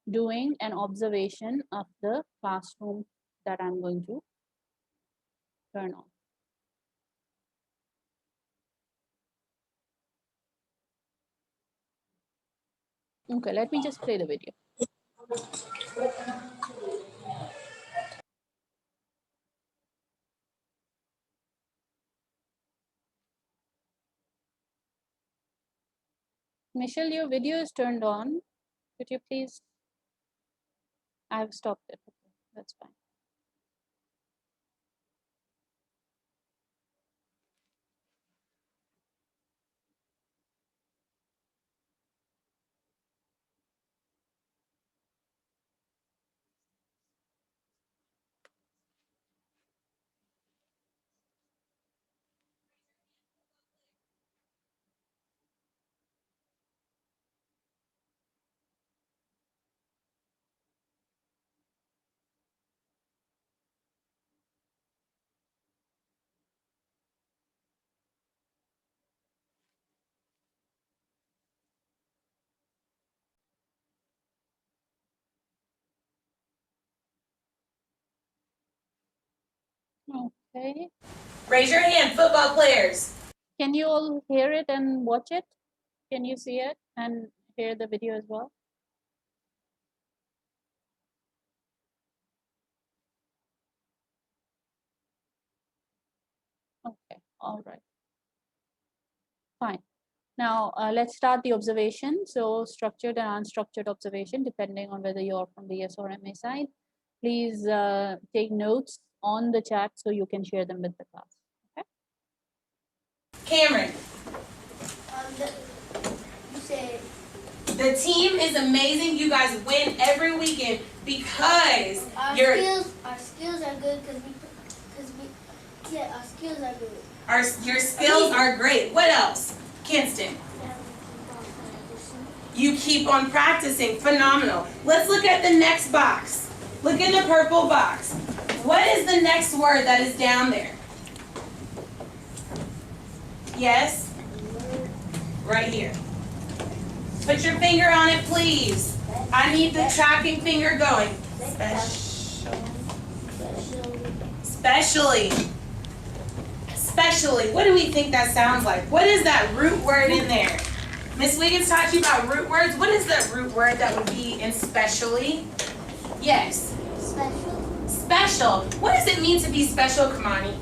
doing an observation of the classroom that I'm going to turn on. Okay, let me just play the video. Michelle, your video is turned on. Could you please? I've stopped it. Okay, that's fine. Okay.
Raise your hand, football players.
Can you all hear it and watch it? Can you see it and hear the video as well? Okay, all right. Fine. Now, let's start the observation. So structured and unstructured observation, depending on whether you're from the yes or MA side. Please take notes on the chat so you can share them with the class. Okay.
Cameron,
You said
the team is amazing. You guys win every weekend because
our
your
skills are good because our skills are good.
your skills are great. What else? Kinston, you keep on practicing. Phenomenal. Let's look at the next box. Look in the purple box. What is the next word that is down there? Yes? Right here. Put your finger on it, please. I need the tracking finger going. Especially. Especially. What do we think that sounds like? What is that root word in there? Miss Wiggins taught you about root words. What is the root word that would be in especially? Yes.
Special.
Special. What does it mean to be special, Kamani?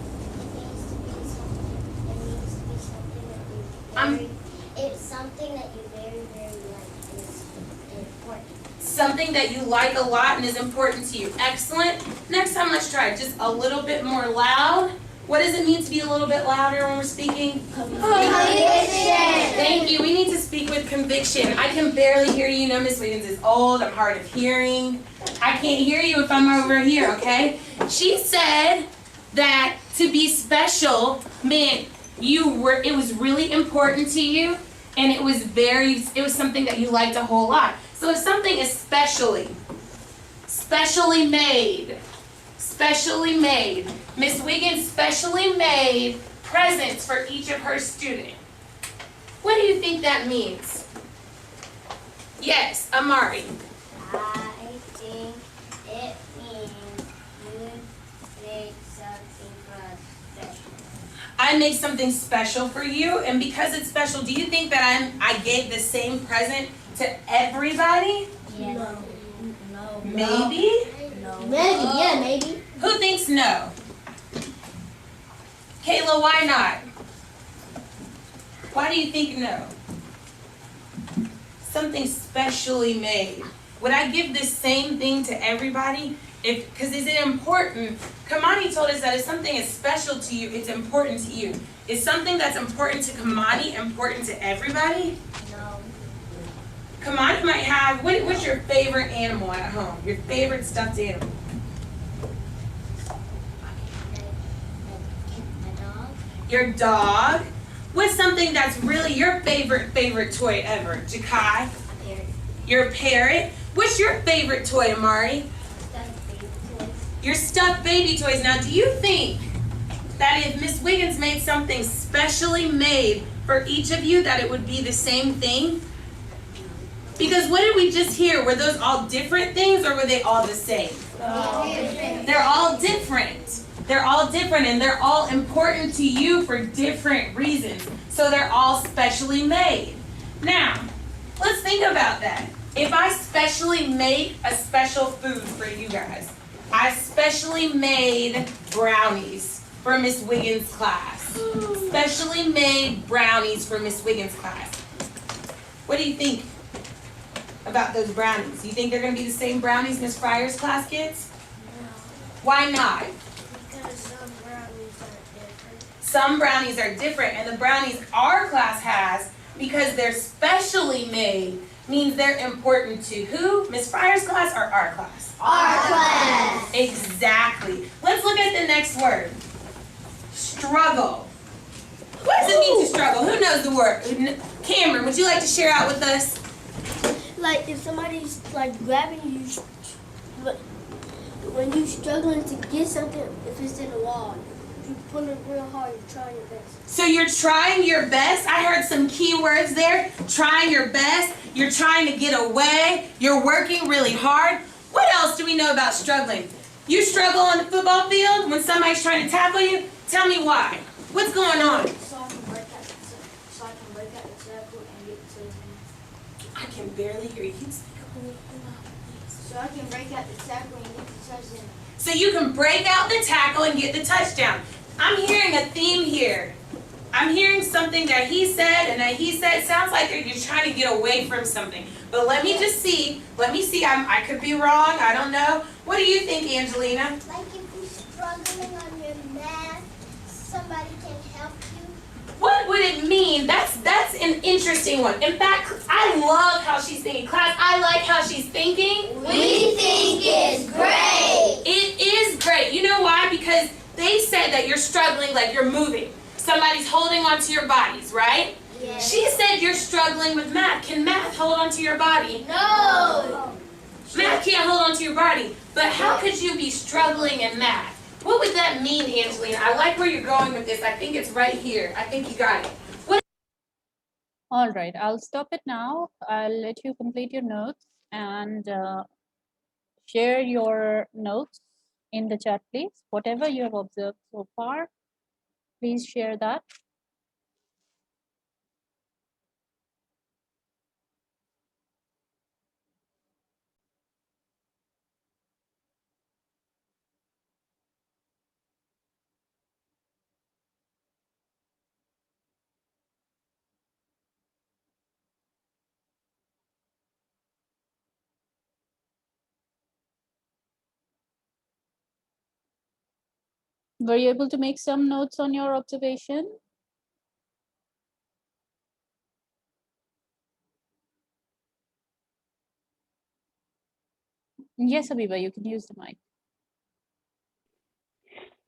It's something that you very, very like and it's important.
Something that you like a lot and is important to you. Excellent. Next time, let's try just a little bit more loud. What does it mean to be a little bit louder when we're speaking?
Conviction.
Thank you. We need to speak with conviction. I can barely hear you. No, Miss Wiggins is old. I'm hard of hearing. I can't hear you if I'm over here, okay? She said that to be special meant it was really important to you, and it was something that you liked a whole lot. So if something is specially made, Miss Wiggins specially made presents for each of her students. What do you think that means? Yes, Amari.
I think it means you make something for us special.
I made something special for you, and because it's special, do you think that I gave the same present to everybody?
Yeah. No.
Maybe?
No. Maybe, yeah, maybe.
Who thinks no? Kayla, why not? Why do you think no? Something specially made. Would I give this same thing to everybody? Because is it important? Kamani told us that if something is special to you, it's important to you. Is something that's important to Kamani important to everybody?
No.
Kamani might have, what's your favorite animal at home? Your favorite stuffed animal?
A dog.
Your dog? What's something that's really your favorite toy ever? Jakai?
A parrot.
Your parrot? What's your favorite toy, Amari?
Stuffed baby toys.
Your stuffed baby toys. Now, do you think that if Miss Wiggins made something specially made for each of you, that it would be the same thing? Because what did we just hear? Were those all different things or were they all the same? They're all different. They're all different and they're all important to you for different reasons. So they're all specially made. Now, let's think about that. If I specially make a special food for you guys, I specially made brownies for Miss Wiggins' class. Specially made brownies for Miss Wiggins' class. What do you think about those brownies? You think they're going to be the same brownies Miss Fryer's class gets?
No.
Why not?
Because some brownies are different.
Some brownies are different, and the brownies our class has, because they're specially made, means they're important to who? Miss Fryer's class or our class?
Our class.
Exactly. Let's look at the next word. Struggle. What does it mean to struggle? Who knows the word? Cameron, would you like to share out with us?
Like if somebody's like grabbing you, but when you're struggling to get something, if it's in the wall, you pull it real hard, you're trying your best.
So you're trying your best. I heard some key words there. Trying your best. You're trying to get away. You're working really hard. What else do we know about struggling? You struggle on the football field when somebody's trying to tackle you? Tell me why. What's going on?
So I can break out the tackle and get to the
I can barely hear you. Can you speak up a little bit louder, please?
So I can break out the tackle and get the touchdown.
So you can break out the tackle and get the touchdown. I'm hearing a theme here. I'm hearing something that he said and that he said. Sounds like you're trying to get away from something. But let me just see. Let me see. I could be wrong. I don't know. What do you think, Angelina?
Like if you're struggling on your math, somebody can help you.
What would it mean? That's an interesting one. In fact, I love how she's thinking. Class, I like how she's thinking.
We think it's great.
It is great. You know why? Because they said that you're struggling like you're moving. Somebody's holding onto your bodies, right?
Yes.
She said you're struggling with math. Can math hold onto your body?
No.
Math can't hold onto your body. But how could you be struggling in math? What would that mean, Angelina? I like where you're going with this. I think it's right here. I think you got it.
All right, I'll stop it now. I'll let you complete your notes and share your notes in the chat, please. Whatever you have observed so far, please share that. Were you able to make some notes on your observation? Yes, Abiba, you can use the mic.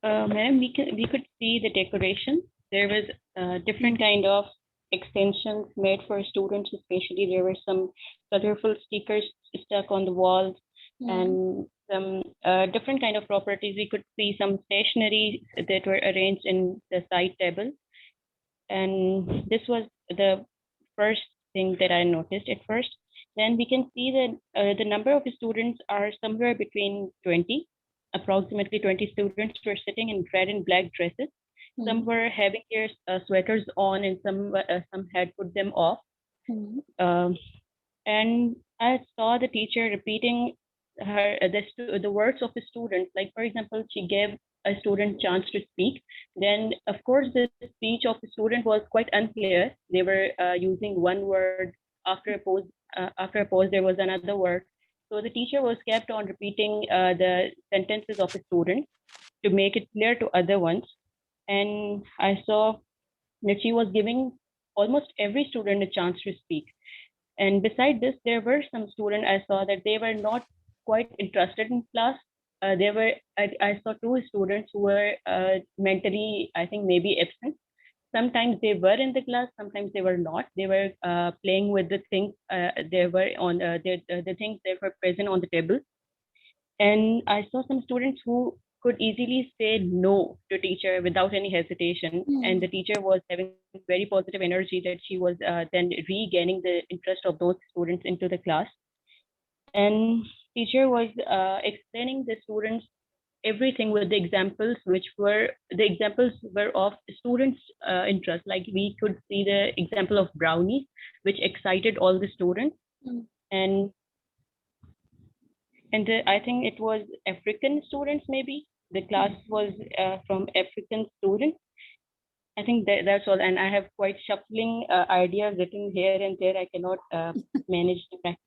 Ma'am, we could see the decoration. There was different kind of extensions made for students, especially there were some colorful stickers stuck on the walls and some different kind of properties. We could see some stationery that were arranged in the side table. And this was the first thing that I noticed at first. Then we can see that the number of students are somewhere between 20. Approximately 20 students were sitting in red and black dresses. Some were having their sweaters on and some had put them off. And I saw the teacher repeating the words of the students. Like, for example, she gave a student chance to speak. Then, of course, the speech of the student was quite unclear. They were using one word. After a pause, there was another word. So the teacher was kept on repeating the sentences of the student to make it clear to other ones. And I saw that she was giving almost every student a chance to speak. And beside this, there were some students I saw that they were not quite interested in class. I saw two students who were mentally, I think, maybe absent. Sometimes they were in the class, sometimes they were not. They were playing with the things they were on the things that were present on the table. And I saw some students who could easily say no to teacher without any hesitation. And the teacher was having very positive energy that she was then regaining the interest of those students into the class. And teacher was explaining the students everything with the examples, which were the examples were of students interest. Like we could see the example of brownies, which excited all the students. and I think it was African students, maybe the class was from African students. I think that's all. And I have quite shuffling ideas written here and there. I cannot manage the practice.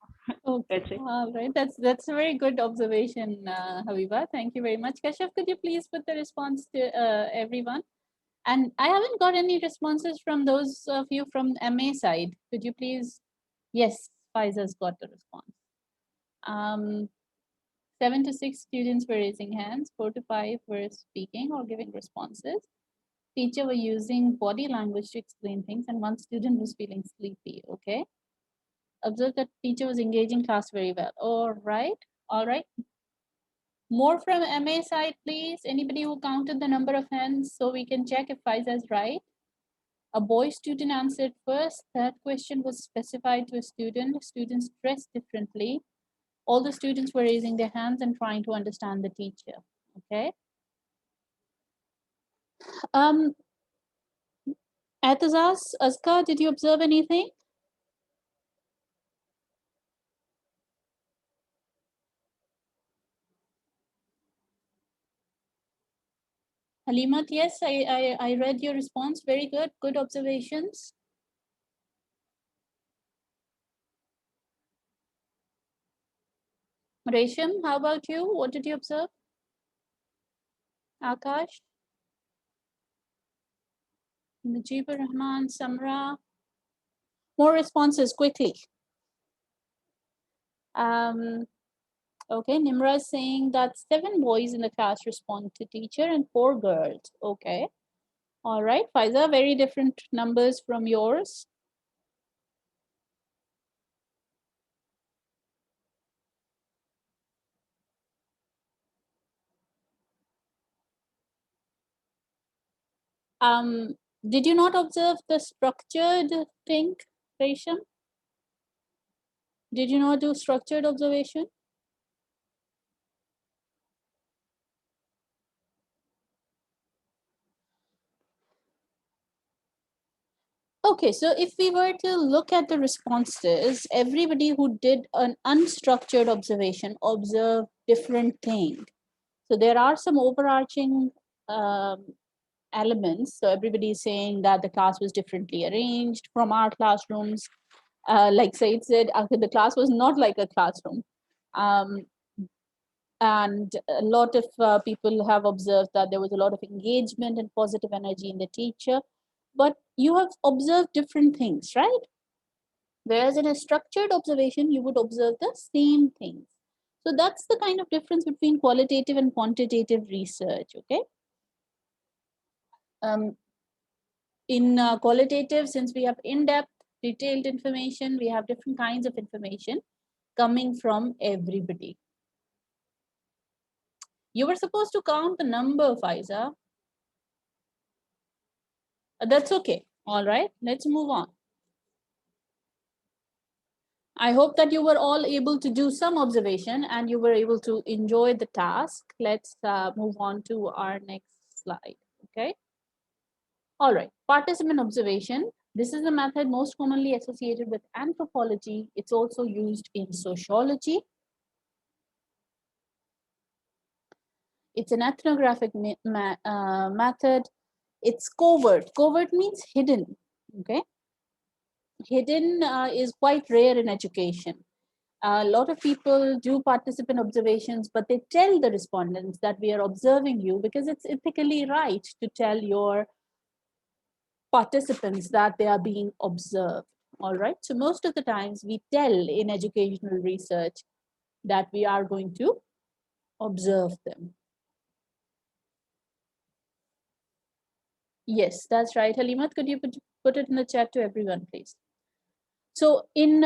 Okay.
That's it.
All right. That's a very good observation, Habiba. Thank you very much. Kashaf, could you please put the response to everyone? And I haven't got any responses from those of you from MA side. Could you please? Yes, Pfizer's got the response. 7 to 6 students were raising hands, 4 to 5 were speaking or giving responses. Teacher were using body language to explain things, and one student was feeling sleepy. Okay. Observe that teacher was engaging class very well. All right. All right. More from MA side, please. Anybody who counted the number of hands so we can check if Faiza is right. A boy student answered first. That question was specified to a student. Students dressed differently. All the students were raising their hands and trying to understand the teacher. Okay. Atazaz, Azka, did you observe anything? Halimat, yes, I read your response. Very good. Good observations. Resham, how about you? What did you observe? Akash? Mujibur Rahman, Samra? More responses quickly. Okay, Nimra is saying that 7 boys in the class respond to teacher and 4 girls. Okay. All right, Faiza, very different numbers from yours. Did you not observe the structured thing, Resham? Did you not do structured observation? Okay, so if we were to look at the responses, everybody who did an unstructured observation observed different things. So there are some overarching elements. So everybody is saying that the class was differently arranged from our classrooms. Like Said said, the class was not like a classroom. And a lot of people have observed that there was a lot of engagement and positive energy in the teacher. But you have observed different things, right? Whereas in a structured observation, you would observe the same things. So that's the kind of difference between qualitative and quantitative research, okay? In qualitative, since we have in-depth, detailed information, we have different kinds of information coming from everybody. You were supposed to count the number, Faiza. That's okay. All right, let's move on. I hope that you were all able to do some observation and you were able to enjoy the task. Let's move on to our next slide, okay? All right, participant observation. This is the method most commonly associated with anthropology. It's also used in sociology. It's an ethnographic method. It's covert. Covert means hidden, okay? Hidden is quite rare in education. A lot of people do participant observations, but they tell the respondents that we are observing you because it's ethically right to tell your participants that they are being observed. All right. So most of the times we tell in educational research that we are going to observe them. Yes, that's right. Halimat, could you put it in the chat to everyone, please? So in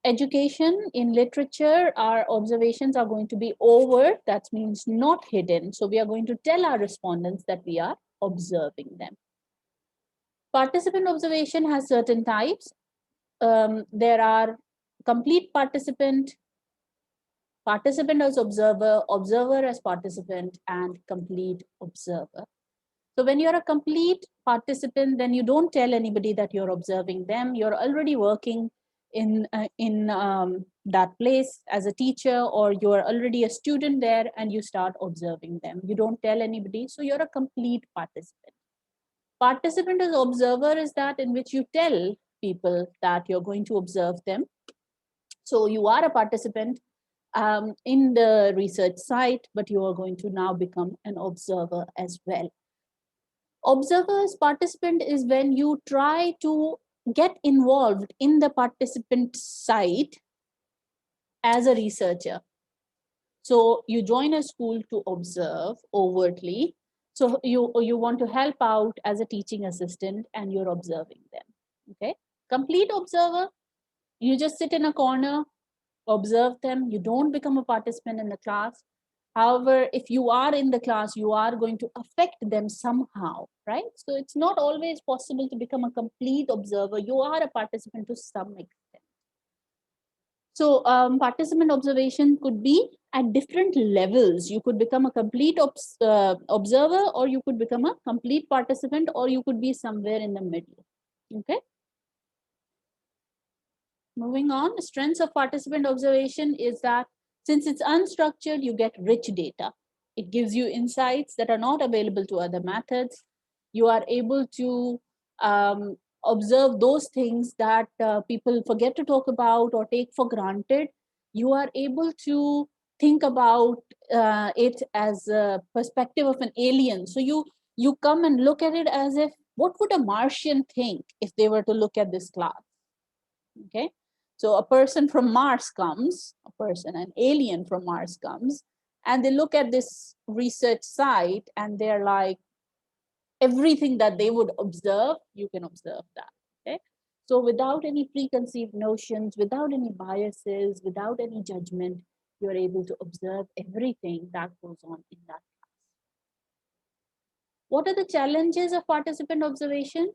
education, in literature, our observations are going to be overt. That means not hidden. So we are going to tell our respondents that we are observing them. Participant observation has certain types. There are complete participant, participant as observer, observer as participant, and complete observer. So when you're a complete participant, then you don't tell anybody that you're observing them. You're already working in that place as a teacher, or you're already a student there and you start observing them. You don't tell anybody, so you're a complete participant. Participant as observer is that in which you tell people that you're going to observe them. So you are a participant in the research site, but you are going to now become an observer as well. Observer as participant is when you try to get involved in the participant site as a researcher. So you join a school to observe overtly. So you want to help out as a teaching assistant and you're observing them. Okay. Complete observer, you just sit in a corner, observe them. You don't become a participant in the class. However, if you are in the class, you are going to affect them somehow, right? So it's not always possible to become a complete observer. You are a participant to some extent. So participant observation could be at different levels. You could become a complete observer, or you could become a complete participant, or you could be somewhere in the middle, okay? Moving on, strengths of participant observation is that since it's unstructured, you get rich data. It gives you insights that are not available to other methods. You are able to observe those things that people forget to talk about or take for granted. You are able to think about it as a perspective of an alien. So you come and look at it as if, what would a Martian think if they were to look at this class? Okay. So a person from Mars comes, an alien from Mars comes, and they look at this research site and they're like, everything that they would observe, you can observe that, okay? So without any preconceived notions, without any biases, without any judgment, you're able to observe everything that goes on in that class. What are the challenges of participant observation?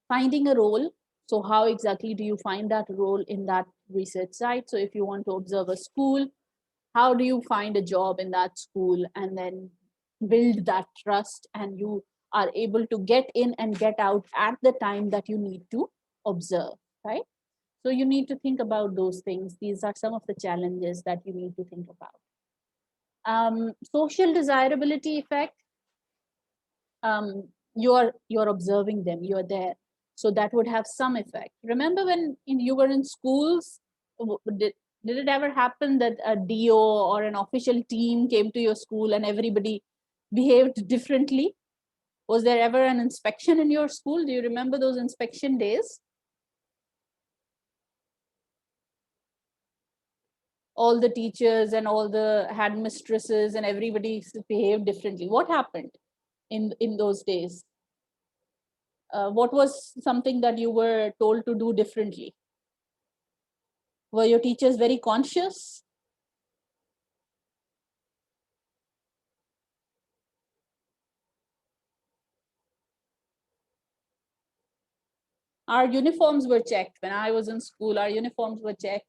Finding a role. So how exactly do you find that role in that research site? So if you want to observe a school, how do you find a job in that school and then build that trust, and you are able to get in and get out at the time that you need to observe, right? So you need to think about those things. These are some of the challenges that you need to think about. Social desirability effect. You're observing them, you're there. So that would have some effect. Remember when you were in schools, did it ever happen that a DO or an official team came to your school and everybody behaved differently? Was there ever an inspection in your school? Do you remember those inspection days? All the teachers and all the headmistresses and everybody behaved differently. What happened in those days? What was something that you were told to do differently? Were your teachers very conscious? Our uniforms were checked. When I was in school, our uniforms were checked.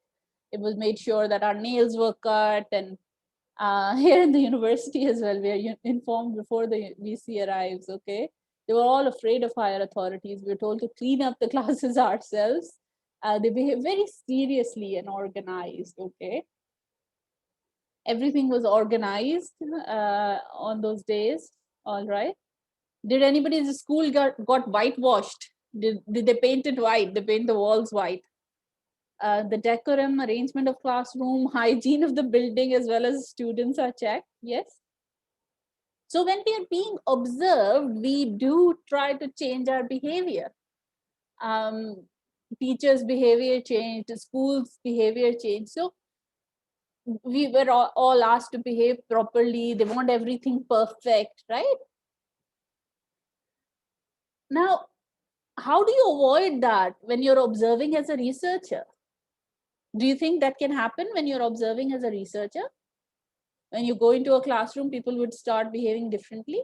It was made sure that our nails were cut, and here in the university as well, we are informed before the VC arrives, okay? They were all afraid of higher authorities. We were told to clean up the classes ourselves. They behave very seriously and organized, okay? Everything was organized on those days, all right? Did anybody in the school got whitewashed? Did they paint it white? They paint the walls white? The decorum, arrangement of classroom, hygiene of the building, as well as students are checked. Yes. So when we are being observed, we do try to change our behavior. Teachers' behavior changed, schools' behavior changed. So we were all asked to behave properly. They want everything perfect, right? Now, how do you avoid that when you're observing as a researcher? Do you think that can happen when you're observing as a researcher? When you go into a classroom, people would start behaving differently?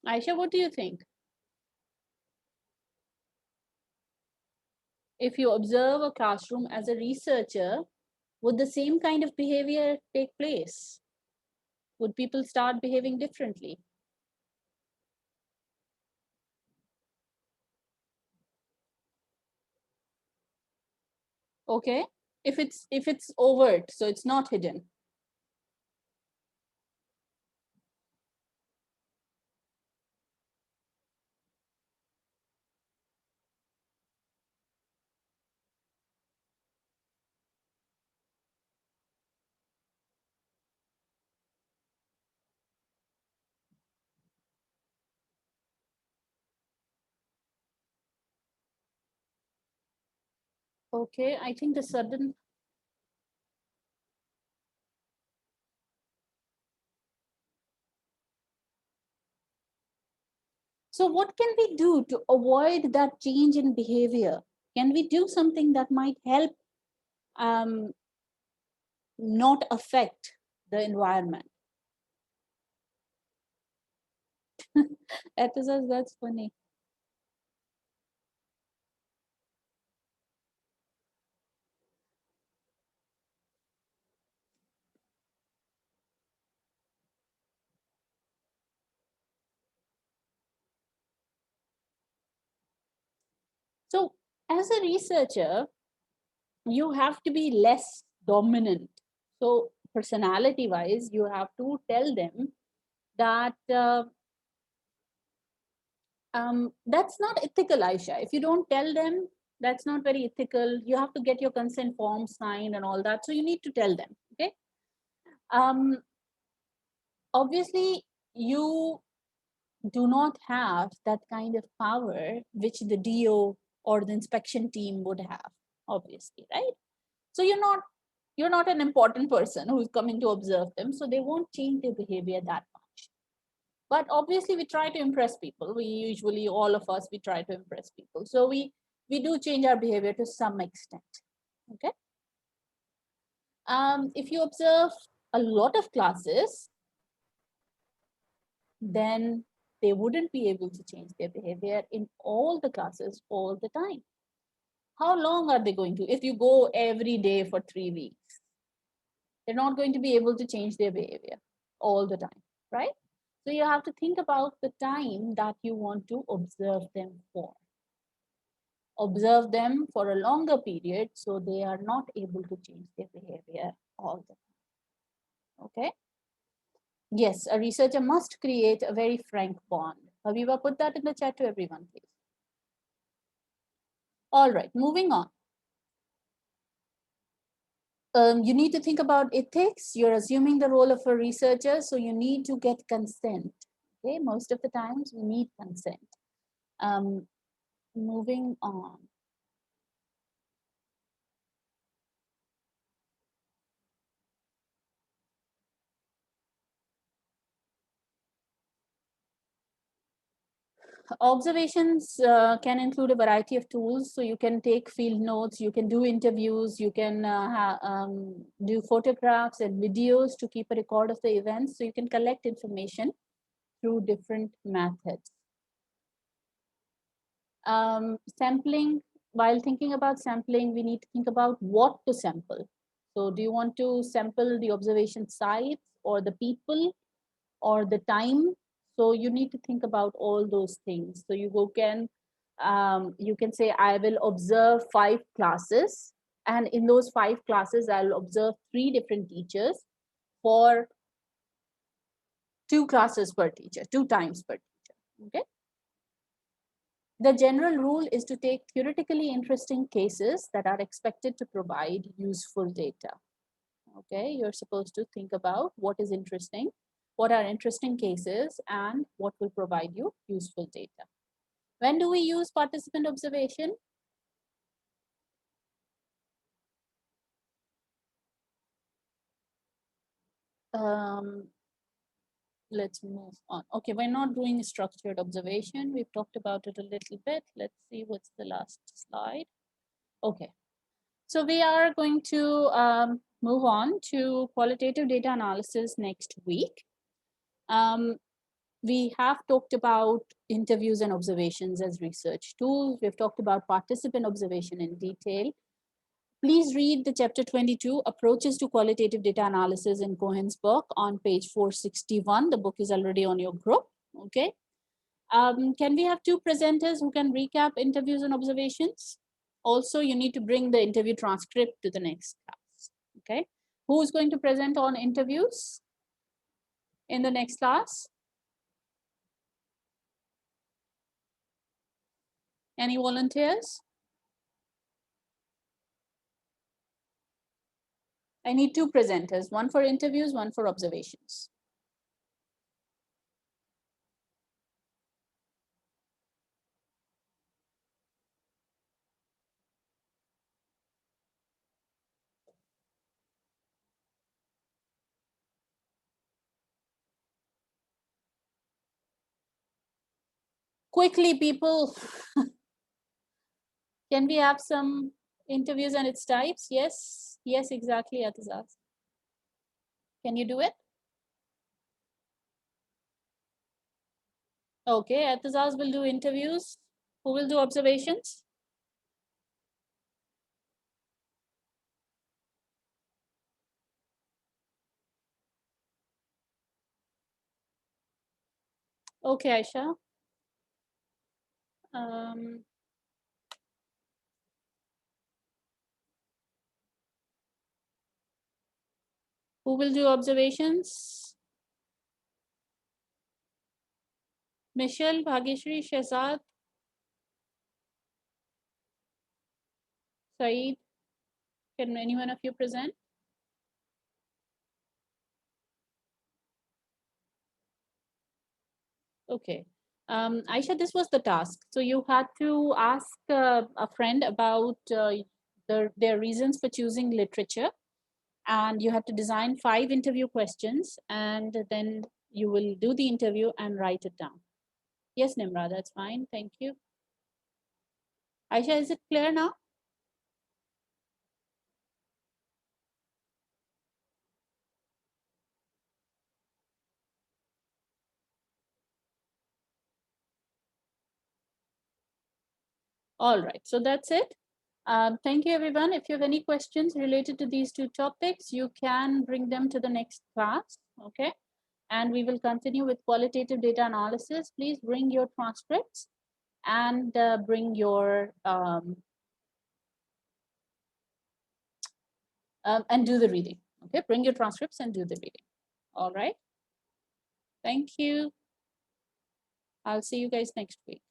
Aisha, what do you think? If you observe a classroom as a researcher, would the same kind of behavior take place? Would people start behaving differently? Okay, if it's overt, so it's not hidden. Okay, I think the sudden. So what can we do to avoid that change in behavior? Can we do something that might help not affect the environment? Episode, that's funny. So as a researcher, you have to be less dominant. So personality wise, you have to tell them that that's not ethical, Aisha. If you don't tell them, that's not very ethical. You have to get your consent form signed and all that. So you need to tell them. Okay. Obviously, you do not have that kind of power which the DO or the inspection team would have, obviously, right? So you're not an important person who's coming to observe them, so they won't change their behavior that much. But obviously, we try to impress people. We usually, all of us, we try to impress people. So we do change our behavior to some extent. Okay. If you observe a lot of classes, then they wouldn't be able to change their behavior in all the classes all the time. How long are they going to? If you go every day for 3 weeks, they're not going to be able to change their behavior all the time, right? So you have to think about the time that you want to observe them for. Observe them for a longer period so they are not able to change their behavior all the time. Okay? Yes, a researcher must create a very frank bond. Habiba, put that in the chat to everyone, please. All right, moving on. You need to think about ethics. You're assuming the role of a researcher, so you need to get consent. Okay, most of the times we need consent. Moving on. Observations can include a variety of tools. So you can take field notes, you can do interviews, you can do photographs and videos to keep a record of the events. So you can collect information through different methods. Sampling, while thinking about sampling, we need to think about what to sample. So do you want to sample the observation sites or the people or the time? So you need to think about all those things. So you can say, I will observe 5 classes, and in those 5 classes, I'll observe 3 different teachers for 2 classes per teacher, 2 times per teacher. Okay. The general rule is to take theoretically interesting cases that are expected to provide useful data. Okay, you're supposed to think about what is interesting, what are interesting cases, and what will provide you useful data. When do we use participant observation? Let's move on. Okay, we're not doing structured observation. We've talked about it a little bit. Let's see what's the last slide. Okay, so we are going to move on to qualitative data analysis next week. We have talked about interviews and observations as research tools. We've talked about participant observation in detail. Please read the chapter 22, Approaches to Qualitative Data Analysis in Cohen's book on page 461. The book is already on your group, okay? Can we have two presenters who can recap interviews and observations? Also, you need to bring the interview transcript to the next class, okay? Who's going to present on interviews in the next class? Any volunteers? I need two presenters, one for interviews, one for observations. Quickly, people. Can we have some interviews and its types? Yes, yes, exactly, Atazaz. Can you do it? Okay, Atazaz will do interviews. Who will do observations? Okay, Aisha. Who will do observations? Michelle, Bhageshri, Shehzad, Saeed. Can any one of you present? Okay. Aisha, this was the task. So you had to ask a friend about their reasons for choosing literature. And you have to design 5 interview questions, and then you will do the interview and write it down. Yes, Nimra, that's fine. Thank you. Aisha, is it clear now? All right, so that's it. Thank you, everyone. If you have any questions related to these 2 topics, you can bring them to the next class, okay? And we will continue with qualitative data analysis. Please bring your transcripts and bring your, and do the reading, okay? Bring your transcripts and do the reading, all right? Thank you. I'll see you guys next week.